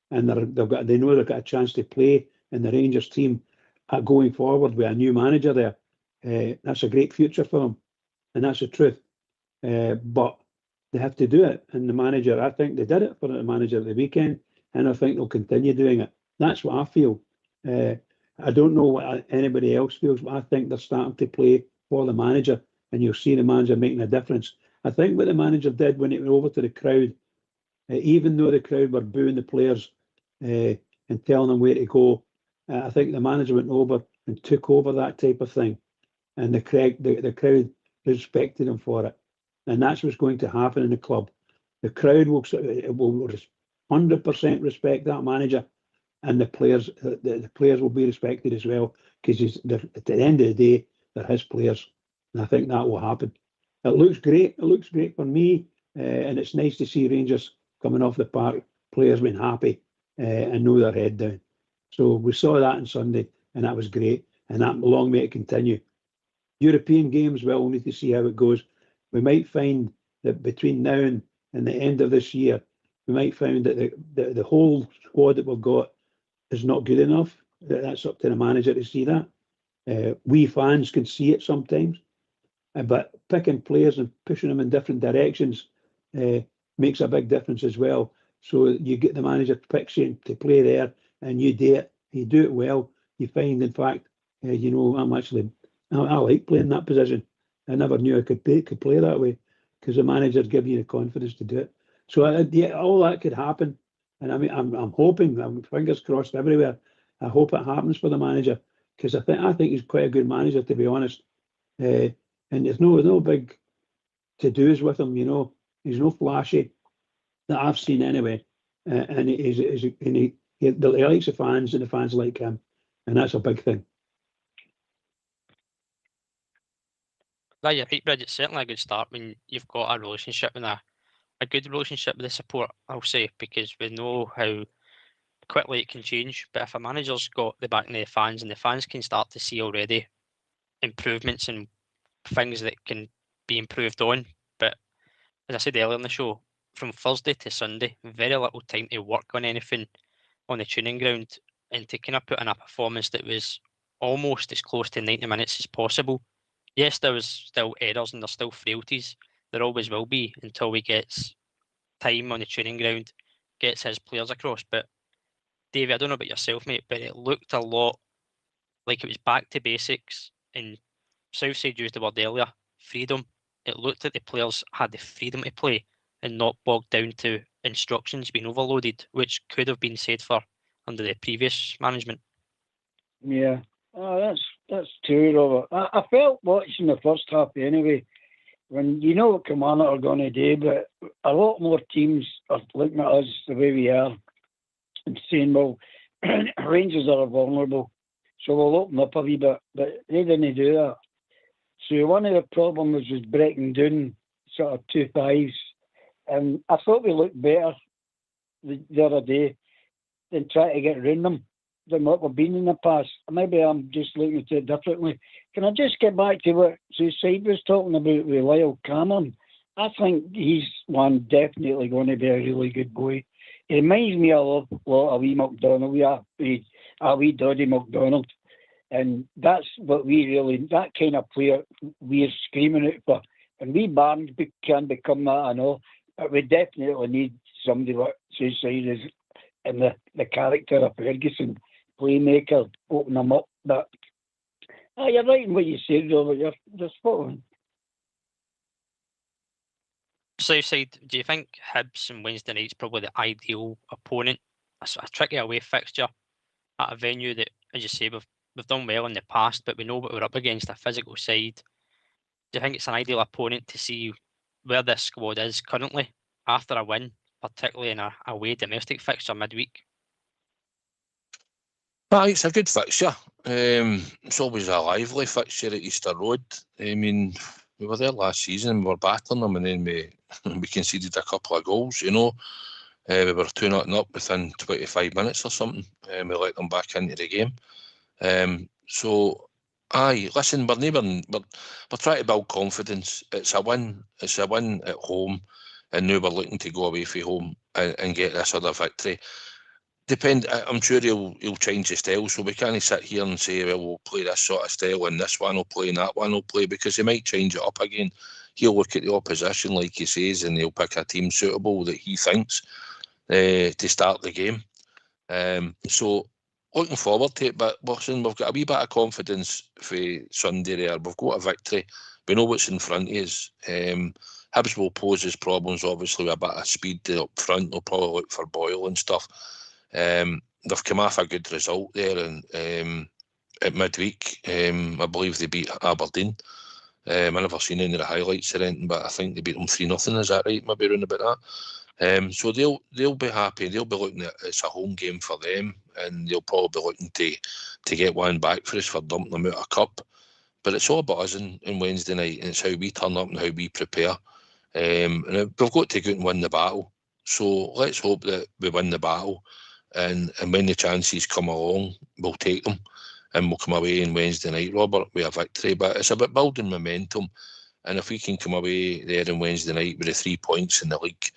and they know they've got a chance to play in the Rangers team going forward with a new manager there. That's a great future for them, and that's the truth. But they have to do it, and the manager, I think they did it for the manager at the weekend, and I think they'll continue doing it. That's what I feel. I don't know what anybody else feels, but I think they're starting to play for the manager, and you'll see the manager making a difference. I think what the manager did when it went over to the crowd, even though the crowd were booing the players and telling them where to go, I think the manager went over and took over that type of thing, and the crowd respected him for it. And that's what's going to happen in the club. The crowd will 100% respect that manager, and the players will be respected as well, because at the end of the day, they're his players, and I think that will happen. It looks great. It looks great for me, and it's nice to see Rangers coming off the park, players being happy and know their head down. So we saw that on Sunday, and that was great, and that long may it continue. European games, well, we'll need to see how it goes. We might find that between now and the end of this year, we might find that the whole squad that we've got is not good enough. That's up to the manager to see that. We fans can see it sometimes, but picking players and pushing them in different directions makes a big difference as well. So you get the manager to pick you to play there, and you do it. You do it well. You find, in fact, I like playing that position. I never knew I could play that way, because the manager give you the confidence to do it. So all that could happen, and I mean, I'm hoping, I'm fingers crossed everywhere. I hope it happens for the manager, because I think he's quite a good manager, to be honest. And there's no big to do's with him, He's no flashy that I've seen anyway, and he likes the fans, and the fans like him, and that's a big thing.
That you're right, Bridge. It's certainly a good start when you've got a relationship and a good relationship with the support, I'll say, because we know how quickly it can change. But if a manager's got the backing of the fans, and the fans can start to see already improvements and things that can be improved on. But as I said earlier in the show, from Thursday to Sunday, very little time to work on anything on the training ground, and to kind of put in a performance that was almost as close to 90 minutes as possible. Yes, there was still errors and there's still frailties. There always will be until he gets time on the training ground, gets his players across. But Davey, I don't know about yourself, mate, but it looked a lot like it was back to basics. And Southside used the word earlier, freedom. It looked like the players had the freedom to play and not bogged down to instructions being overloaded, which could have been said for under the previous management.
Yeah, that's true, Robert. I felt watching the first half anyway, when you know what Kilmarnock are going to do, but a lot more teams are looking at us the way we are and saying, well, Rangers are vulnerable, so we'll open up a wee bit, but they didn't do that. So one of the problems was breaking down sort of 2 5s, and I thought we looked better the other day than trying to get around them than what we've been in the past. Maybe I'm just looking at it differently. Can I just get back to what Suicide was talking about with Lyle Cameron? I think he's one definitely going to be a really good boy. He reminds me a lot of wee McDonald, a wee Doddy McDonald. And that's what that kind of player we're screaming out for. And we Barnes can become that, I know, but we definitely need somebody like Suicide is in the character of Ferguson, playmaker, open them up. But you're right in what you said, Robert. You're spot on.
Southside, do you think Hibs and Wednesday night's probably the ideal opponent? A tricky away fixture at a venue that, as you say, we've done well in the past, but we know what we're up against, a physical side. Do you think it's an ideal opponent to see where this squad is currently after a win, particularly in a away domestic fixture midweek?
It's a good fixture. It's always a lively fixture at Easter Road. I mean, we were there last season, we were battling them, and then we conceded a couple of goals, We were 2-0 up within 25 minutes or something, and we let them back into the game. So Aye, listen, we're trying to build confidence. It's a win at home, and now we're looking to go away from home and get this other victory. I'm sure he'll change his style, so we can't sit here and say, well, we'll play this sort of style and this one will play and that one will play, because he might change it up again. He'll look at the opposition, like he says, and he'll pick a team suitable that he thinks to start the game. So looking forward to it, but listen, we've got a wee bit of confidence for Sunday there. We've got a victory. We know what's in front of us. Hibs will pose us problems, obviously, with a bit of speed up front. They'll probably look for Boyle and stuff. They've come off a good result there and at midweek. I believe they beat Aberdeen. I never seen any of the highlights or anything, but I think they beat them 3-0. Is that right? Maybe around about that. So they'll be happy. They'll be looking at it's a home game for them, and they'll probably be looking to get one back for us for dumping them out of cup. But it's all about us on Wednesday night, and it's how we turn up and how we prepare. And we've got to go out and win the battle. So let's hope that we win the battle, and when the chances come along, we'll take them, and we'll come away on Wednesday night, Robert, with a victory. But it's about building momentum, and if we can come away there on Wednesday night with the 3 points in the league,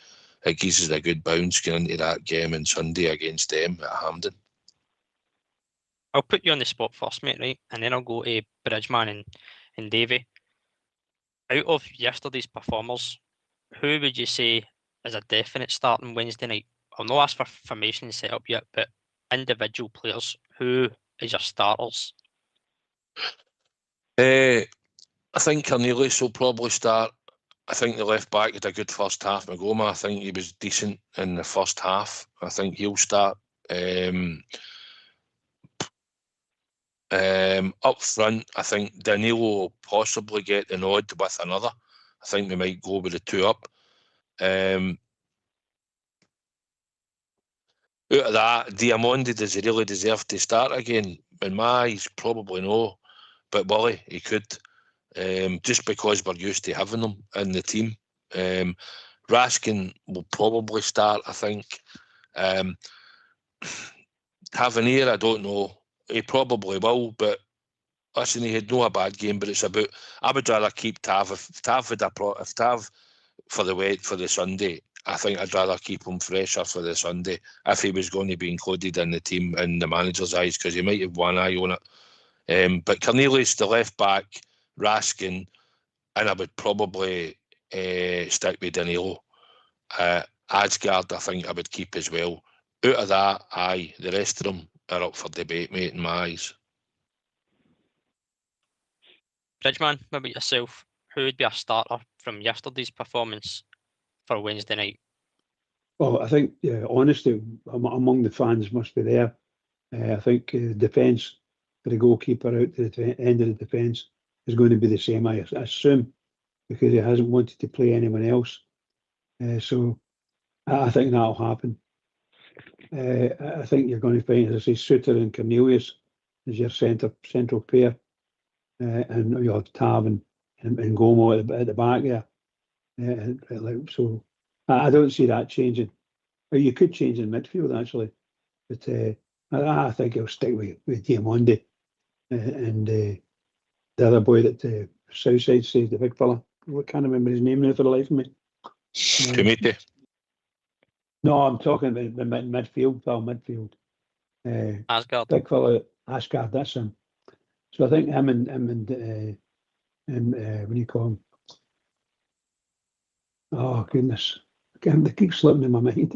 it gives us a good bounce going into that game on Sunday against them at Hampden.
I'll put you on the spot first, mate, right? And then I'll go to Bridgeman and Davey. Out of yesterday's performers, who would you say is a definite start on Wednesday night? I'll not ask for formation set up yet, but individual players, who is your starters?
I think Cornelius will probably start. I think the left back had a good first half. Magoma, I think he was decent in the first half. I think he'll start. Up front, I think Danilo will possibly get the nod with another. I think we might go with the two up. Out of that, Diamondi, does he really deserve to start again? In my eyes, probably no. But Willie, he could. Just because we're used to having them in the team. Raskin will probably start, I think. Tavernier, I don't know. He probably will, but listen, he had no a bad game, but it's about, I would rather keep Tav. If Tav for the Sunday, I think I'd rather keep him fresher for the Sunday if he was going to be included in the team in the manager's eyes, because he might have one eye on it. But Cornelius, the left back, Raskin, and I would probably stick with Danilo. Asgard, I think I would keep as well. Out of that, aye, the rest of them are up for debate, mate, in my eyes.
Bridgeman, what about yourself? Who would be a starter from yesterday's performance for Wednesday night?
Well, I think honesty among the fans must be there. I think defence for the goalkeeper out to the end of the defence is going to be the same, I assume, because he hasn't wanted to play anyone else. So I think that'll happen. I think you're going to find, as I say, Suter and Cornelius as your central pair, and you'll have Tav and Gomo at the back there. So I don't see that changing. Well, you could change in midfield actually, but I think he'll stick with Diamondi and the other boy that Southside says, the big fella. I can't remember his name now for the life of me.
Kumite.
No, I'm talking about midfield.
Asgard.
Big fella, Asgard, that's him. So I think him and what do you call him? Oh goodness, they keep slipping in my mind.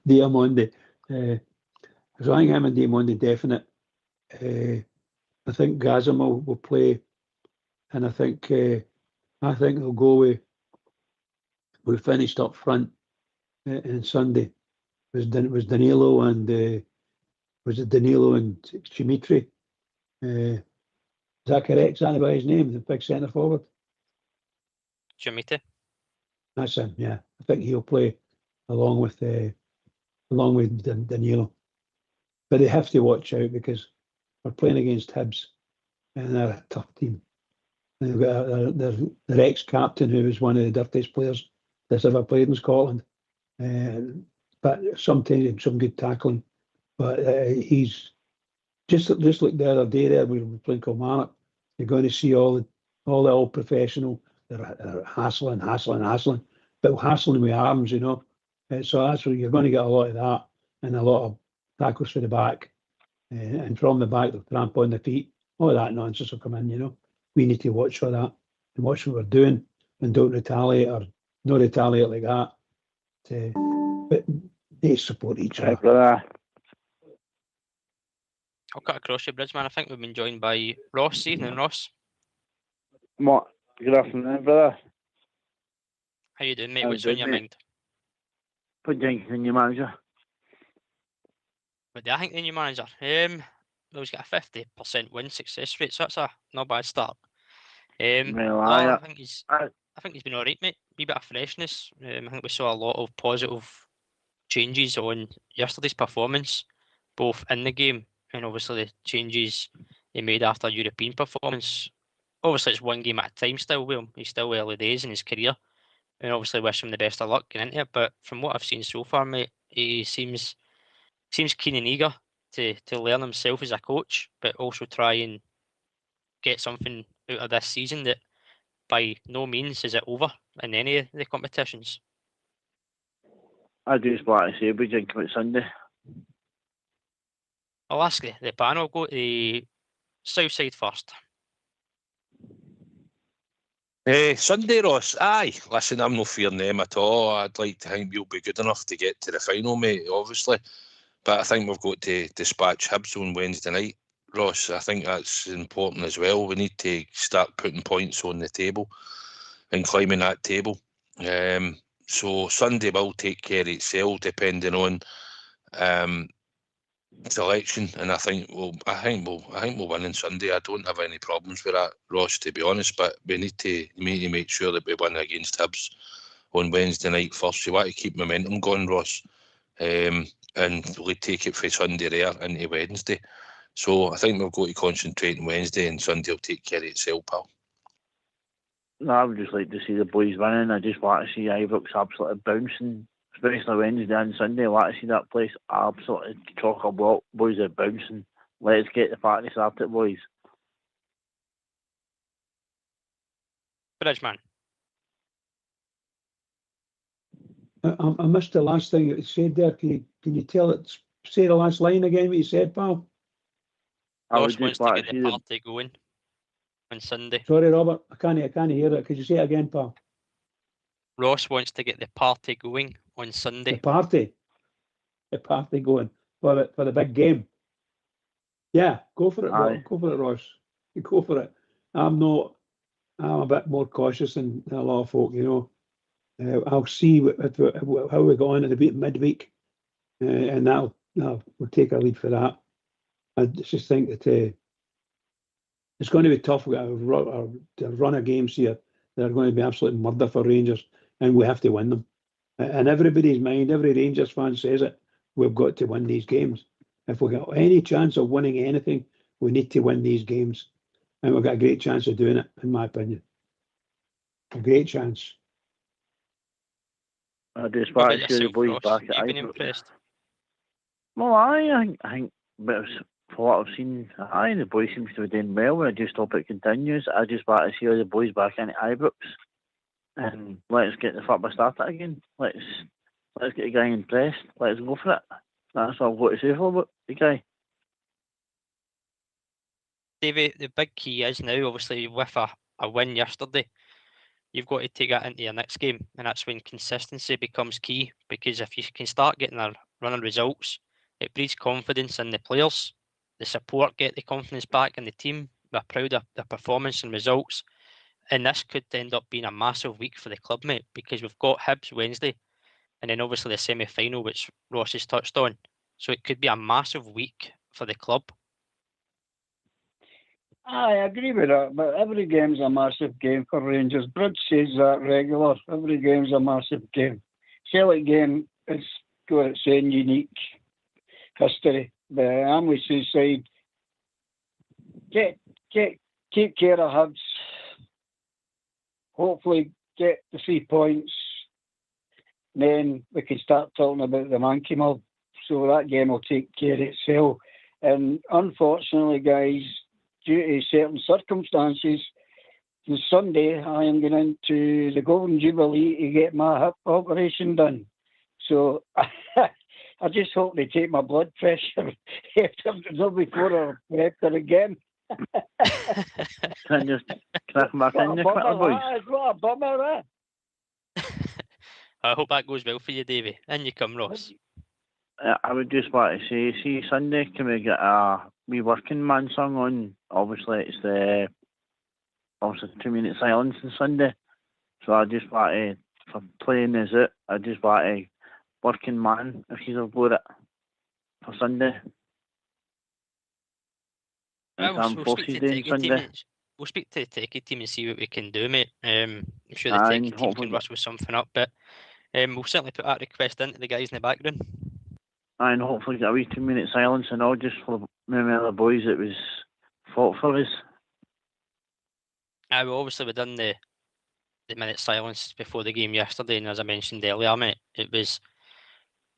Diamondi. So I think him and Diamondi definite. I think Gazimo will play, and I think they'll go with. We finished up front on Sunday. Was Danilo and was it Danilo and Dimitri? Is that correct? Is that about his name? The big centre forward.
Dimitri.
That's him. Yeah, I think he'll play along with Danilo. But they have to watch out because we're playing against Hibs, and they're a tough team. They've got their ex-captain, who was one of the dirtiest players that's ever played in Scotland. But sometimes some good tackling. But he's Just like the other day there, we were playing Kilmarnock. You're going to see all the old professional. They're hassling, but hassling with arms, you know. So that's where you're going to get a lot of that, and a lot of tackles for the back, and from the back they'll tramp on the feet. All of that nonsense will come in, you know. We need to watch for that and watch what we're doing, and don't retaliate or not retaliate like that. But they support each other.
I'll cut across you, Bridgeman. I think we've been joined by Ross. Evening, Ross.
Good afternoon, brother.
How you doing, mate? What's on your mind?
What do you think, the new manager?
What do I think the new manager? Well, he's got a 50% win success rate, so that's a not bad start. I think he's been all right, mate. Wee bit of freshness. I think we saw a lot of positive changes on yesterday's performance, both in the game and obviously the changes he made after European performance. Obviously, it's one game at a time still, Will. He's still early days in his career, and obviously wish him the best of luck getting into it. But from what I've seen so far, mate, he seems keen and eager to learn himself as a coach, but also try and get something out of this season that by no means is it over in any of the competitions.
I just want to say, we didn't come out Sunday.
I'll ask the panel. Go to the south side first.
Sunday, Ross. Aye, listen, I'm not fearing them at all. I'd like to think we'll be good enough to get to the final, mate, obviously. But I think we've got to dispatch Hibs on Wednesday night, Ross. I think that's important as well. We need to start putting points on the table and climbing that table. So Sunday will take care of itself, depending on selection, and I think we'll win on Sunday. I don't have any problems with that, Ross, to be honest. But we need to make sure that we win against Hibs on Wednesday night first. You want to keep momentum going, Ross, and we'll take it for Sunday there into Wednesday. So I think we've got to concentrate on Wednesday, and Sunday will take care of itself, pal.
No, I would just like to see the boys winning. I just want to see Ibrox absolutely bouncing, especially Wednesday and Sunday. I want to see that place absolutely chock-a-block. Boys are bouncing. Let's get the party started, boys.
Bridgeman.
I missed the last thing it said there. Can you tell it? Say the last line again. What you said, pal?
Ross wants to get the party going on Sunday.
Sorry, Robert. I can't hear it. Could you say it again, pal?
Ross wants to get the party going on Sunday.
The party going for the big game. Yeah, go for it. Ross. Go for it, Ross. You go for it. I'm a bit more cautious than a lot of folk, you know. I'll see how we go on at the midweek, and we'll take a lead for that. I just think that it's going to be tough. We've got a run of games here that are going to be absolute murder for Rangers, and we have to win them. In everybody's mind, every Rangers fan says it, we've got to win these games. If we got any chance of winning anything, we need to win these games. And we've got a great chance of doing it, in my opinion. A great chance.
I just want to see the boys back at Ibrox. Well, I think for what I've seen, the boys seem to be doing well. I just hope it continues. I just want to see all the boys back in Ibrox, and let's get the football started again. Let's get the guy impressed. Let's go for it. That's all I've got to say for the guy.
Davey, the big key is now, obviously, with a win yesterday, you've got to take that into your next game, and that's when consistency becomes key. Because if you can start getting a run of results, it breeds confidence in the players. The support get the confidence back in the team. We're proud of their performance and results. And this could end up being a massive week for the club, mate, because we've got Hibs Wednesday, and then obviously the semi-final, which Ross has touched on. So it could be a massive week for the club.
I agree with that, but every game's a massive game for Rangers. Bridge says that regular. Every game's a massive game. Celtic game is got its own unique history. The Amway side, keep care of Hibs. Hopefully get the 3 points. Then we can start talking about the Mankey Mob. So that game will take care of itself. And unfortunately, guys, due to certain circumstances, on Sunday I am going into the Golden Jubilee to get my hip operation done. So I just hope they take my blood pressure after before I after again.
Can you crack back in there, boys?
What a bummer, eh?
I hope that goes well for you, Davey. In you come, Ross.
I would just want to say, see, Sunday, can we get a wee working man song on? Obviously, it's the 2-minute silence on Sunday. So I just want to, for playing as it, I just want a working man, if you've got it, for Sunday.
We'll speak to the techie team and see what we can do, mate. I'm sure the techie team can rush with something up, but we'll certainly put that request into the guys in the background.
And hopefully get a wee 2-minute silence and all, just for many other boys that was fought for us.
Well, obviously we've done the minute silence before the game yesterday, and as I mentioned earlier, mate, it was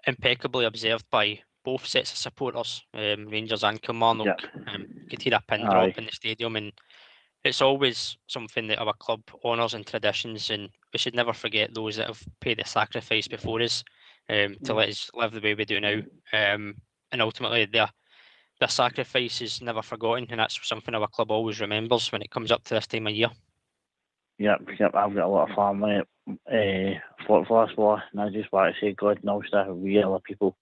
impeccably observed by both sets of supporters, Rangers and Kilmarnock. You could hear a pin drop in the stadium, and it's always something that our club honours and traditions, and we should never forget those that have paid the sacrifice before us to let us live the way we do now. And ultimately, their sacrifice is never forgotten, and that's something our club always remembers when it comes up to this time of year.
Yep, I've got a lot of family fought for this war, and I just want to say God knows that we other people.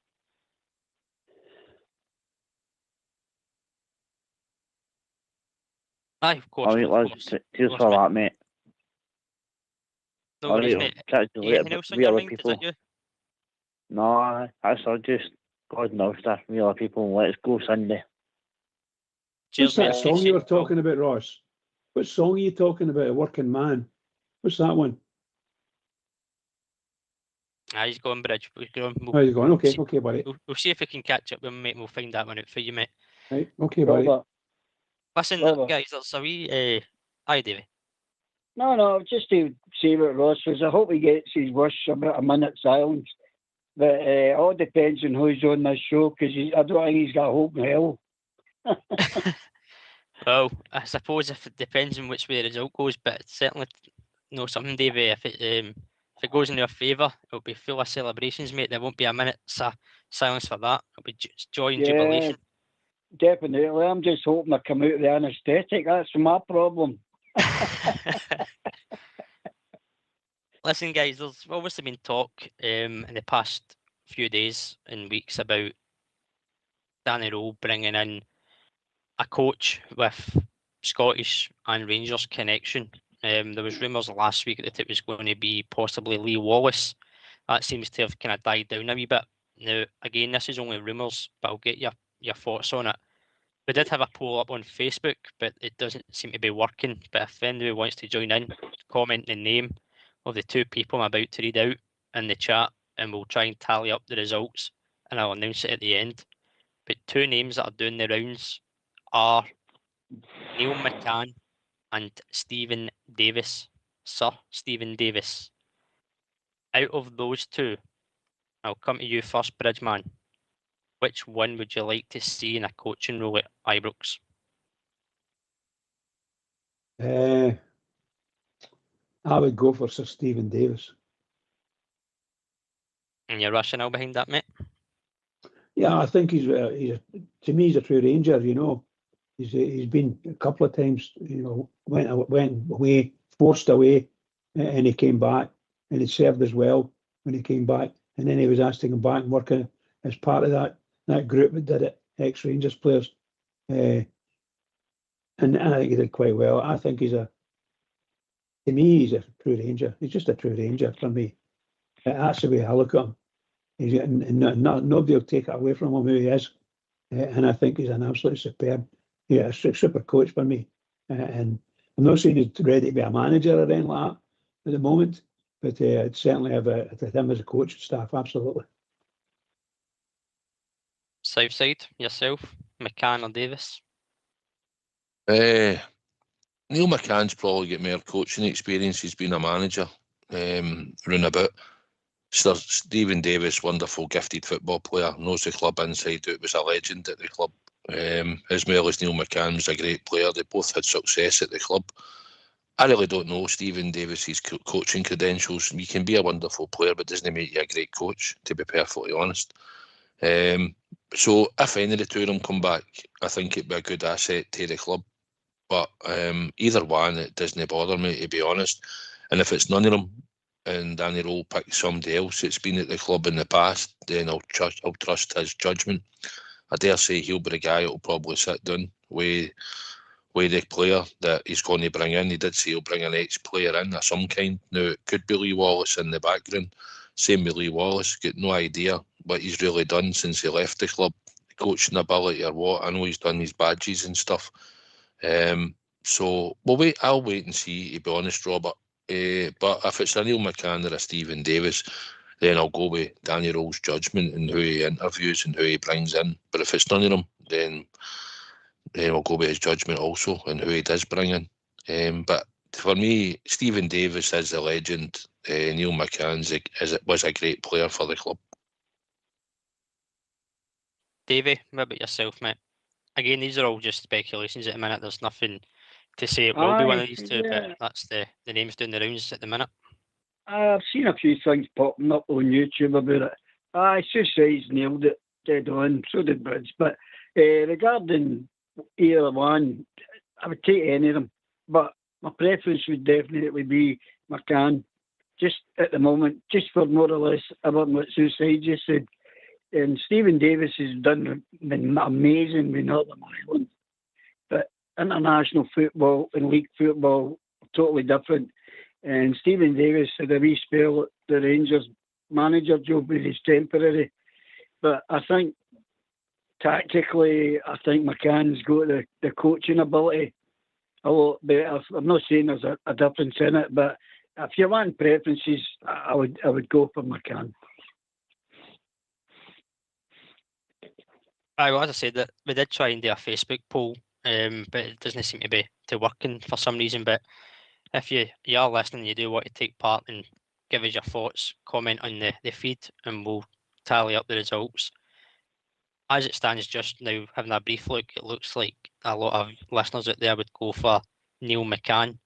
Aye, of course.
All right, lads, cheers for that, mate.
No worries, mate. Anything else on your mind? Is that you?
No, that's all. Just God knows that we other people. Let's go Sunday.
What's that song you were talking about, Ross? What song are you talking about? A Working Man. What's that one?
He's going, Bridge.
He's going. Okay, okay, buddy.
We'll see if we can catch up with him, mate. We'll find that one out for you, mate.
Right, okay, buddy.
Listen, guys, there's a wee... Aye, Davey.
No, just to say what Ross was, I hope he gets his wish about a minute silence. But it all depends on who's on this show, because I don't think he's got hope in hell.
Well, I suppose if it depends on which way the result goes, but it's certainly something, Davey. If it goes in your favour, it'll be full of celebrations, mate. There won't be a minute's silence for that. It'll be joy and jubilation.
Definitely. I'm just hoping I come out of the anaesthetic. That's my problem.
Listen, guys, there's obviously been talk in the past few days and weeks about Danny Rowe bringing in a coach with Scottish and Rangers connection. There was rumours last week that it was going to be possibly Lee Wallace. That seems to have kind of died down a wee bit. Now, again, this is only rumours, but I'll get your thoughts on it. We did have a poll up on Facebook, but it doesn't seem to be working. But if anybody wants to join in, comment the name of the two people I'm about to read out in the chat, and we'll try and tally up the results, and I'll announce it at the end. But two names that are doing the rounds are Neil McCann and Stephen Davis. Sir Stephen Davis. Out of those two, I'll come to you first, Bridgeman. Which one would you like to see in a coaching role at Ibrox?
I would go for Sir Stephen Davis.
And your rationale behind that, mate?
Yeah, I think he's to me, he's a true Ranger. You know, he's been a couple of times. You know, went away, forced away, and he came back, and he served as well when he came back, and then he was asked to come back and work as part of that group that did it, ex-Rangers players, and I think he did quite well. I think to me, he's a true Ranger. He's just a true Ranger for me. That's the way I look at him. Nobody will take it away from him who he is, and I think he's an absolutely superb, a super coach for me. And I'm not saying he's ready to be a manager or anything like that at the moment, but I'd certainly have him as a coach and staff, absolutely.
Southside, yourself, McCann or Davis?
Neil McCann's probably got more coaching experience. He's been a manager round about. Sir Stephen Davis, wonderful, gifted football player, knows the club inside out, was a legend at the club as well as Neil McCann was a great player. They both had success at the club. I really don't know Stephen Davis's coaching credentials. He can be a wonderful player, but doesn't make you a great coach, to be perfectly honest. So if any of the two of them come back, I think it'd be a good asset to the club. But either one, it doesn't bother me, to be honest. And if it's none of them, and Danny Rowe picks somebody else that's been at the club in the past, then I'll trust his judgment. I dare say he'll be the guy that'll probably sit down with the player that he's going to bring in. He did say he'll bring an ex-player in of some kind. Now, it could be Lee Wallace in the background. Same with Lee Wallace. Got no idea what he's really done since he left the club. Coaching ability or what. I know he's done his badges and stuff. So I'll wait and see, to be honest, Robert. But if it's a Neil McCann or a Stephen Davis, then I'll go with Danny Rowe's judgment and who he interviews and who he brings in. But if it's none of them, then I'll go with his judgment also and who he does bring in. But for me, Stephen Davis is a legend. Neil McCann was a great player for the club.
Davey, what about yourself, mate? Again, these are all just speculations at the minute. There's nothing to say it will be one of these two, but that's the names doing the rounds at the minute.
I've seen a few things popping up on YouTube about it. It's just he's nailed it dead on. So did Bridge. But regarding either one, I would take any of them. But my preference would definitely be McCann. Just at the moment, just for more or less about what Suicide just said. And Stephen Davis has been amazing with Northern Ireland. But international football and league football are totally different. And Stephen Davis had a wee spell at the Rangers manager job, which is temporary. But I think tactically, I think McCann's got the coaching ability a lot better. I'm not saying there's a difference in it, but if you want preferences, I would go for McCann.
Well, as I said, that we did try and do a Facebook poll, but it doesn't seem to be working for some reason. But if you are listening, you do want to take part and give us your thoughts, comment on the feed, and we'll tally up the results. As it stands just now, having a brief look, it looks like a lot of listeners out there would go for Neil McCann.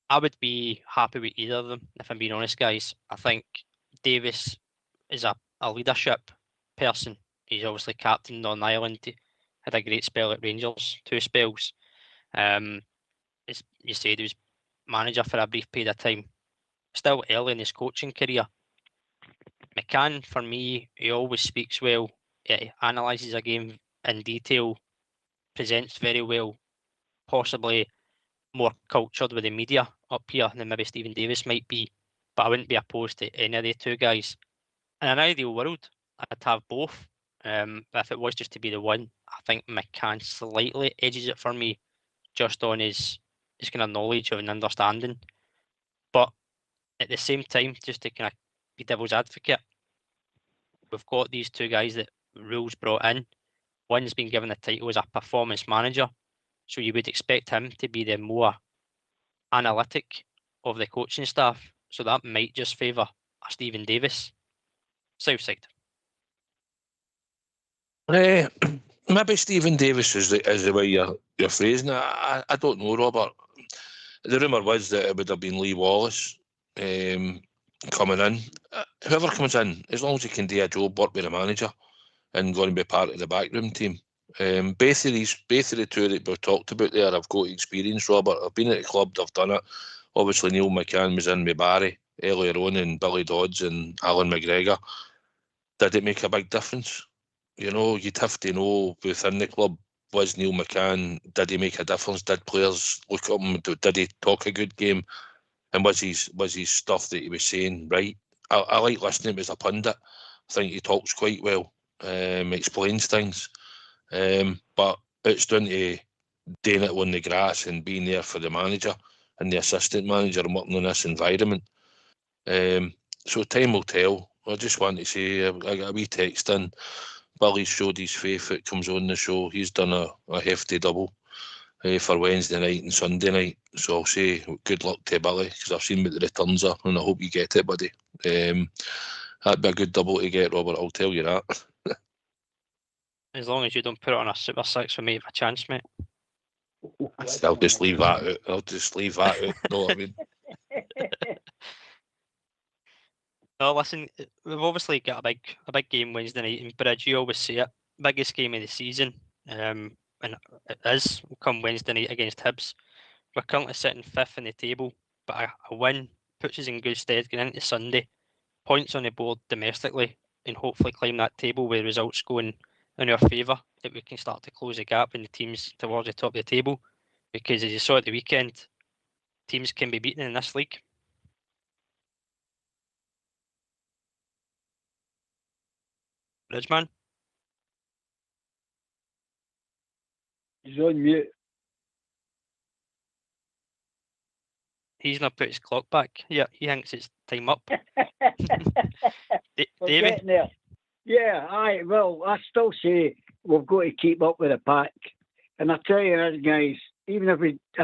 I would be happy with either of them, if I'm being honest, guys. I think Davis is a leadership person. He's obviously captain Northern Ireland. He had a great spell at Rangers, 2 spells. As you said, he was manager for a brief period of time. Still early in his coaching career. McCann, for me, he always speaks well. He analyses a game in detail, presents very well, possibly more cultured with the media up here than maybe Stephen Davis might be. But I wouldn't be opposed to any of the two guys. In an ideal world, I'd have both. But if it was just to be the one, I think McCann slightly edges it for me, just on his kind of knowledge and understanding. But at the same time, just to kind of be devil's advocate, we've got these two guys that Rule's brought in. One's been given the title as a performance manager, so you would expect him to be the more analytic of the coaching staff. So that might just favour a Stephen Davis. Southside.
Maybe Stephen Davis is the way you're phrasing it. I don't know, Robert. The rumour was that it would have been Lee Wallace coming in. Whoever comes in, as long as he can do a job, work with the manager, and going to be part of the backroom team. Both of the two that we've talked about there have got experience, Robert. I've been at the club, they've done it. Obviously, Neil McCann was in with Barry earlier on, and Billy Dodds and Alan McGregor. Did it make a big difference? You know, you'd have to know within the club, was Neil McCann, did he make a difference? Did players look at him? Did he talk a good game? And was his stuff that he was saying right? I like listening to him as a pundit. I think he talks quite well, explains things. But it's down to doing it on the grass and being there for the manager and the assistant manager and working in this environment. So time will tell. I just want to say, I got a wee text in. Billy's showed his faith. It comes on the show. He's done a hefty double for Wednesday night and Sunday night. So I'll say good luck to Billy, because I've seen what the returns are, and I hope you get it, buddy. That'd be a good double to get, Robert. I'll tell you that.
As long as you don't put it on a Super 6 for me to have a chance, mate.
I'll just leave that out. Know what I mean?
No, listen, we've obviously got a big game Wednesday night in Bridge. You always say it, biggest game of the season, and it is. Will come Wednesday night against Hibs. We're currently sitting 5th in the table, but a win puts us in good stead going into Sunday. Points on the board domestically, and hopefully climb that table with results going in our favour, that we can start to close the gap in the teams towards the top of the table. Because as you saw at the weekend, teams can be beaten in this league. Ridgeman?
He's on mute.
He's not put his clock back. Yeah, he thinks it's time up.
We're
David?
getting there. Yeah, aye. Well, I still say we've got to keep up with the pack. And I tell you this, guys, even if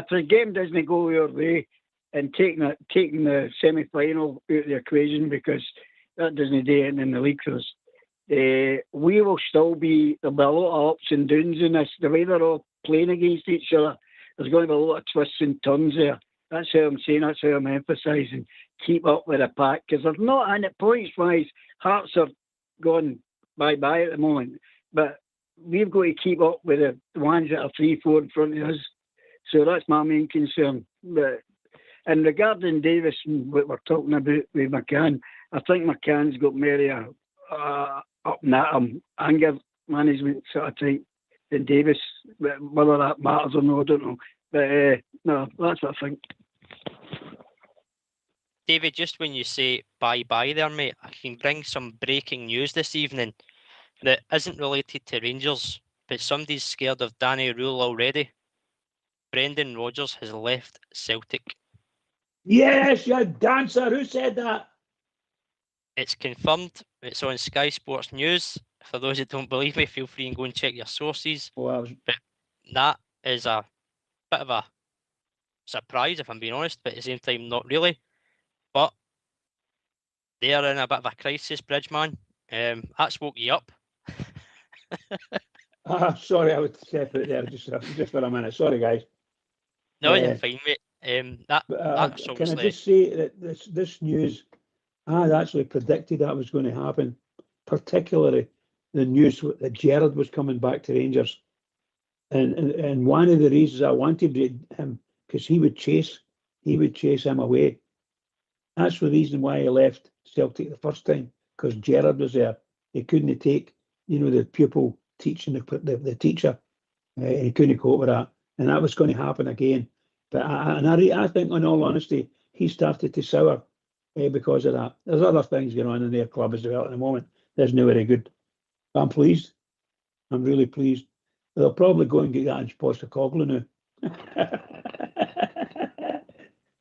the game doesn't go your way, and taking the semi-final out of the equation, because that doesn't do anything in the league for us, we will still there'll be a lot of ups and downs in this. The way they're all playing against each other, there's going to be a lot of twists and turns there. That's how I'm saying, that's how I'm emphasising. Keep up with the pack, because they're not in it points-wise. Hearts are going bye-bye at the moment. But we've got to keep up with the ones that are 3-4 in front of us. So that's my main concern. And regarding Davis and what we're talking about with McCann, I think McCann's got maybe up and at him, anger management sort of type than Davis. Whether that matters or not, I don't know. But no, that's what I think.
David, just when you say bye-bye there, mate, I can bring some breaking news this evening that isn't related to Rangers, but somebody's scared of Danny Rule already. Brendan Rodgers has left Celtic.
Yes, you dancer. Who said that?
It's confirmed. It's on Sky Sports News. For those that don't believe me, feel free and go and check your sources.
Well,
But that is a bit of a surprise, if I'm being honest, but at the same time, not really. But they are in a bit of a crisis, Bridgeman. That's woke you up.
sorry, I would step out there just for a minute. Sorry, guys.
No, you're fine, mate. That's
can
obviously...
I just say that this news, I had actually predicted that was going to happen, particularly the news that Gerrard was coming back to Rangers. And one of the reasons I wanted him, because he would chase him away. That's the reason why he left Celtic the first time, because Gerrard was there. He couldn't take, the pupil teaching the teacher. He couldn't cope with that. And that was going to happen again. But I think, in all honesty, he started to sour because of that. There's other things going on in their club as well at the moment. There's no very good. I'm pleased. I'm really pleased. They'll probably go and get that Postecoglou now.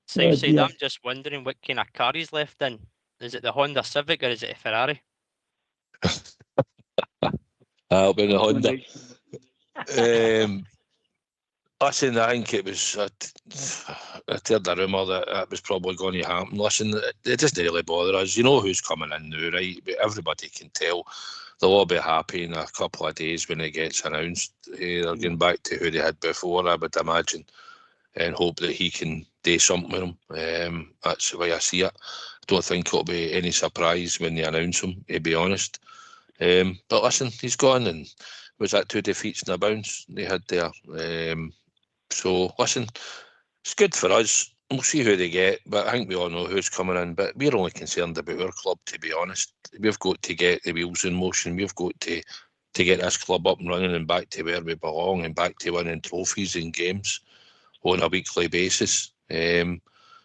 So I'm just wondering what kind of car he's left in. Is it the Honda Civic or is it a Ferrari?
I'll be the Honda. Listen, I think it was. I heard the rumour that was probably going to happen. Listen, it doesn't really bother us. You know who's coming in now, right? Everybody can tell. They'll all be happy in a couple of days when it gets announced. They're going back to who they had before, I would imagine, and hope that he can do something with them. That's the way I see it. I don't think it'll be any surprise when they announce him, to be honest. But listen, he's gone, and was that 2 defeats and a bounce they had there? So listen, it's good for us. We'll see who they get, but I think we all know who's coming in. But we're only concerned about our club, to be honest. We've got to get the wheels in motion. We've got to get this club up and running and back to where we belong and back to winning trophies in games on a weekly basis.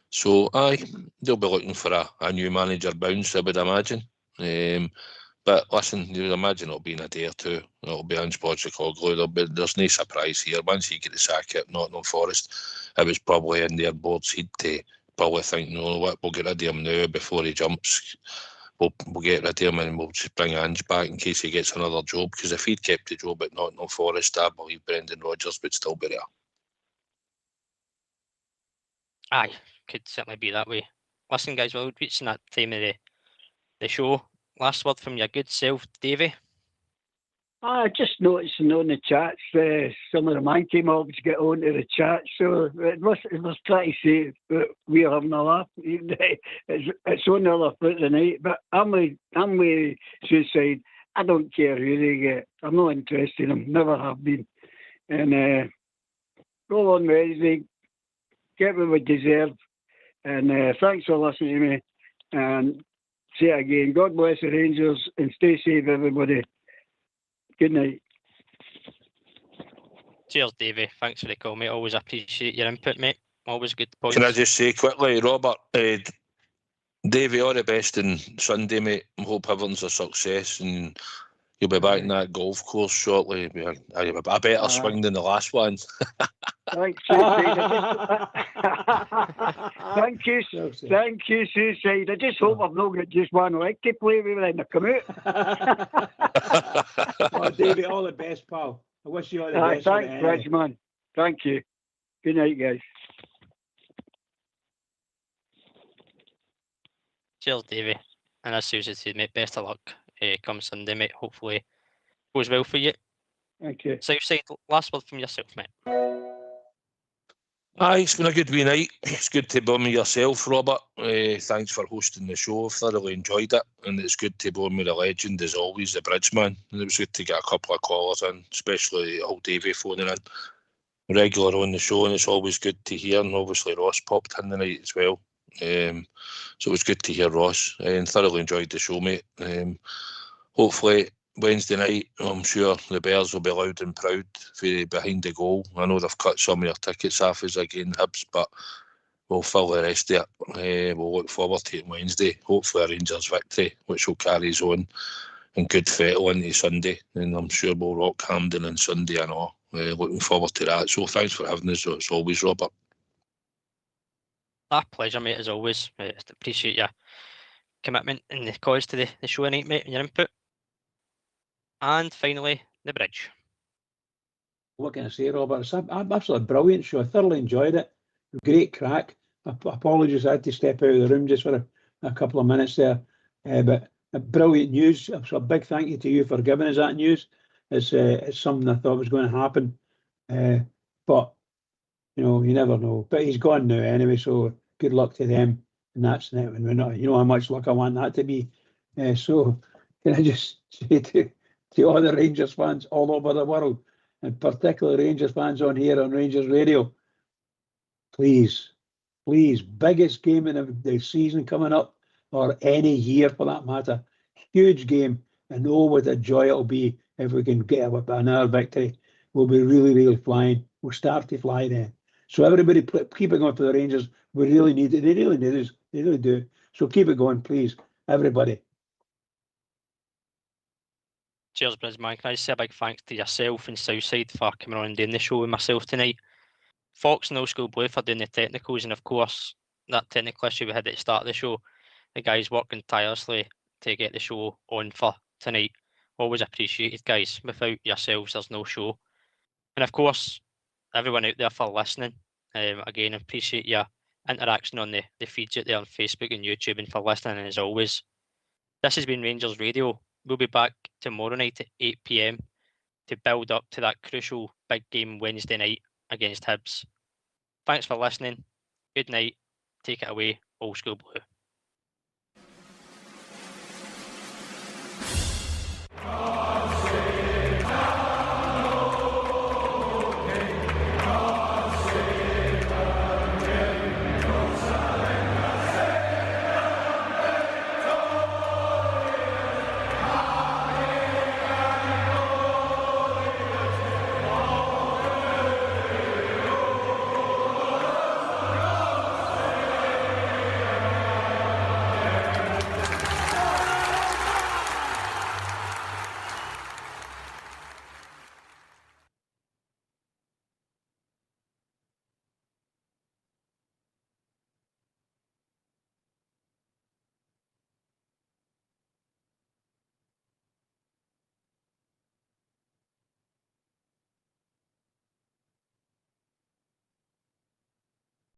So aye, they'll be looking for a new manager bounce, I would imagine. But listen, you would imagine it'll be in a day or two. It'll be Ange Postecoglou. There's no surprise here. Once he get the sack at Nottingham Forest, it was probably in their board's head to probably think, no, what, we'll get rid of him now before he jumps. We'll get rid of him and we'll just bring Ange back in case he gets another job. Because if he'd kept the job at Nottingham Forest, I believe Brendan Rodgers would still be there.
Aye, could certainly be that way. Listen, guys, we're reaching that time of the show. Last word from your good self, Davey.
I just noticing on the chats, some of the man came up to get onto the chat, so it was trying to say that we're having a laugh. It's on the other foot of the night, but I'm with Suicide. I don't care who they get. I'm not interested in them, never have been. And go on Wednesday, get what we deserve. And thanks for listening to me. And say it again, God bless the Rangers and stay safe, everybody. Good night.
Cheers, Davey. Thanks for the call, mate. Always appreciate your input, mate. Always good points.
Can I just say quickly, Robert, Davey, all the best on Sunday, mate. I hope everyone's a success and you'll be back in that golf course shortly. A better swing than the last one.
Thanks, Suicide. Thank you, Suicide. I just hope I've not got just one leg to play with when I come out.
Oh, David, all the best, pal. I wish you all the best.
Thanks, Regman. Thank you. Good night, guys.
Cheers, Davey. And as Susan said, mate, best of luck come Sunday, mate. Hopefully goes well for you.
Thank you.
Southside, last word from yourself, mate.
Aye, it's been a good wee night. It's good to be on with yourself, Robert. Thanks for hosting the show. I've thoroughly enjoyed it. And it's good to be on with the legend, as always, the Bridgeman. And it was good to get a couple of callers in, especially old Davey phoning in. Regular on the show, and it's always good to hear. And obviously Ross popped in the night as well. So it was good to hear Ross. And thoroughly enjoyed the show, mate. Hopefully Wednesday night, I'm sure the Bears will be loud and proud for behind the goal. I know they've cut some of their tickets off us again, Hibs, but we'll fill the rest of it. We'll look forward to it Wednesday. Hopefully a Rangers victory, which will carry us on and good fettle into Sunday. And I'm sure we'll rock Hampden on Sunday and all. Looking forward to that. So thanks for having us as always, Robert.
A pleasure, mate, as always. Appreciate your commitment and the cause to the show tonight, mate, and your input. And finally, the bridge.
What can I say, Robert? It's an absolutely brilliant show. I thoroughly enjoyed it. Great crack. Apologies, I had to step out of the room just for a couple of minutes there. But brilliant news. So a big thank you to you for giving us that news. It's something I thought was going to happen. But, you know, you never know. But he's gone now anyway, so good luck to them. And that's it. And we're not, you know how much luck I want that to be. So can I just say to all the Rangers fans all over the world, and particularly Rangers fans on here on Rangers Radio, please, biggest game in the season coming up, or any year for that matter, huge game, and oh, what a joy it'll be if we can get another victory. We'll be really, really flying. We'll start to fly then. So everybody keep it going for the Rangers. We really need it. They really need us. They really do. So keep it going, please, everybody.
Cheers, Bridgeman. Can I just say a big thanks to yourself and Southside for coming on and doing the show with myself tonight. Fox and Old School Blue for doing the technicals, and of course, that technical issue we had at the start of the show. The guys working tirelessly to get the show on for tonight. Always appreciated, guys. Without yourselves, there's no show. And of course, everyone out there for listening. Again, appreciate your interaction on the feeds out there on Facebook and YouTube, and for listening. And as always, this has been Rangers Radio. We'll be back tomorrow night at 8 PM to build up to that crucial big game Wednesday night against Hibs. Thanks for listening. Good night. Take it away, Old School Blue.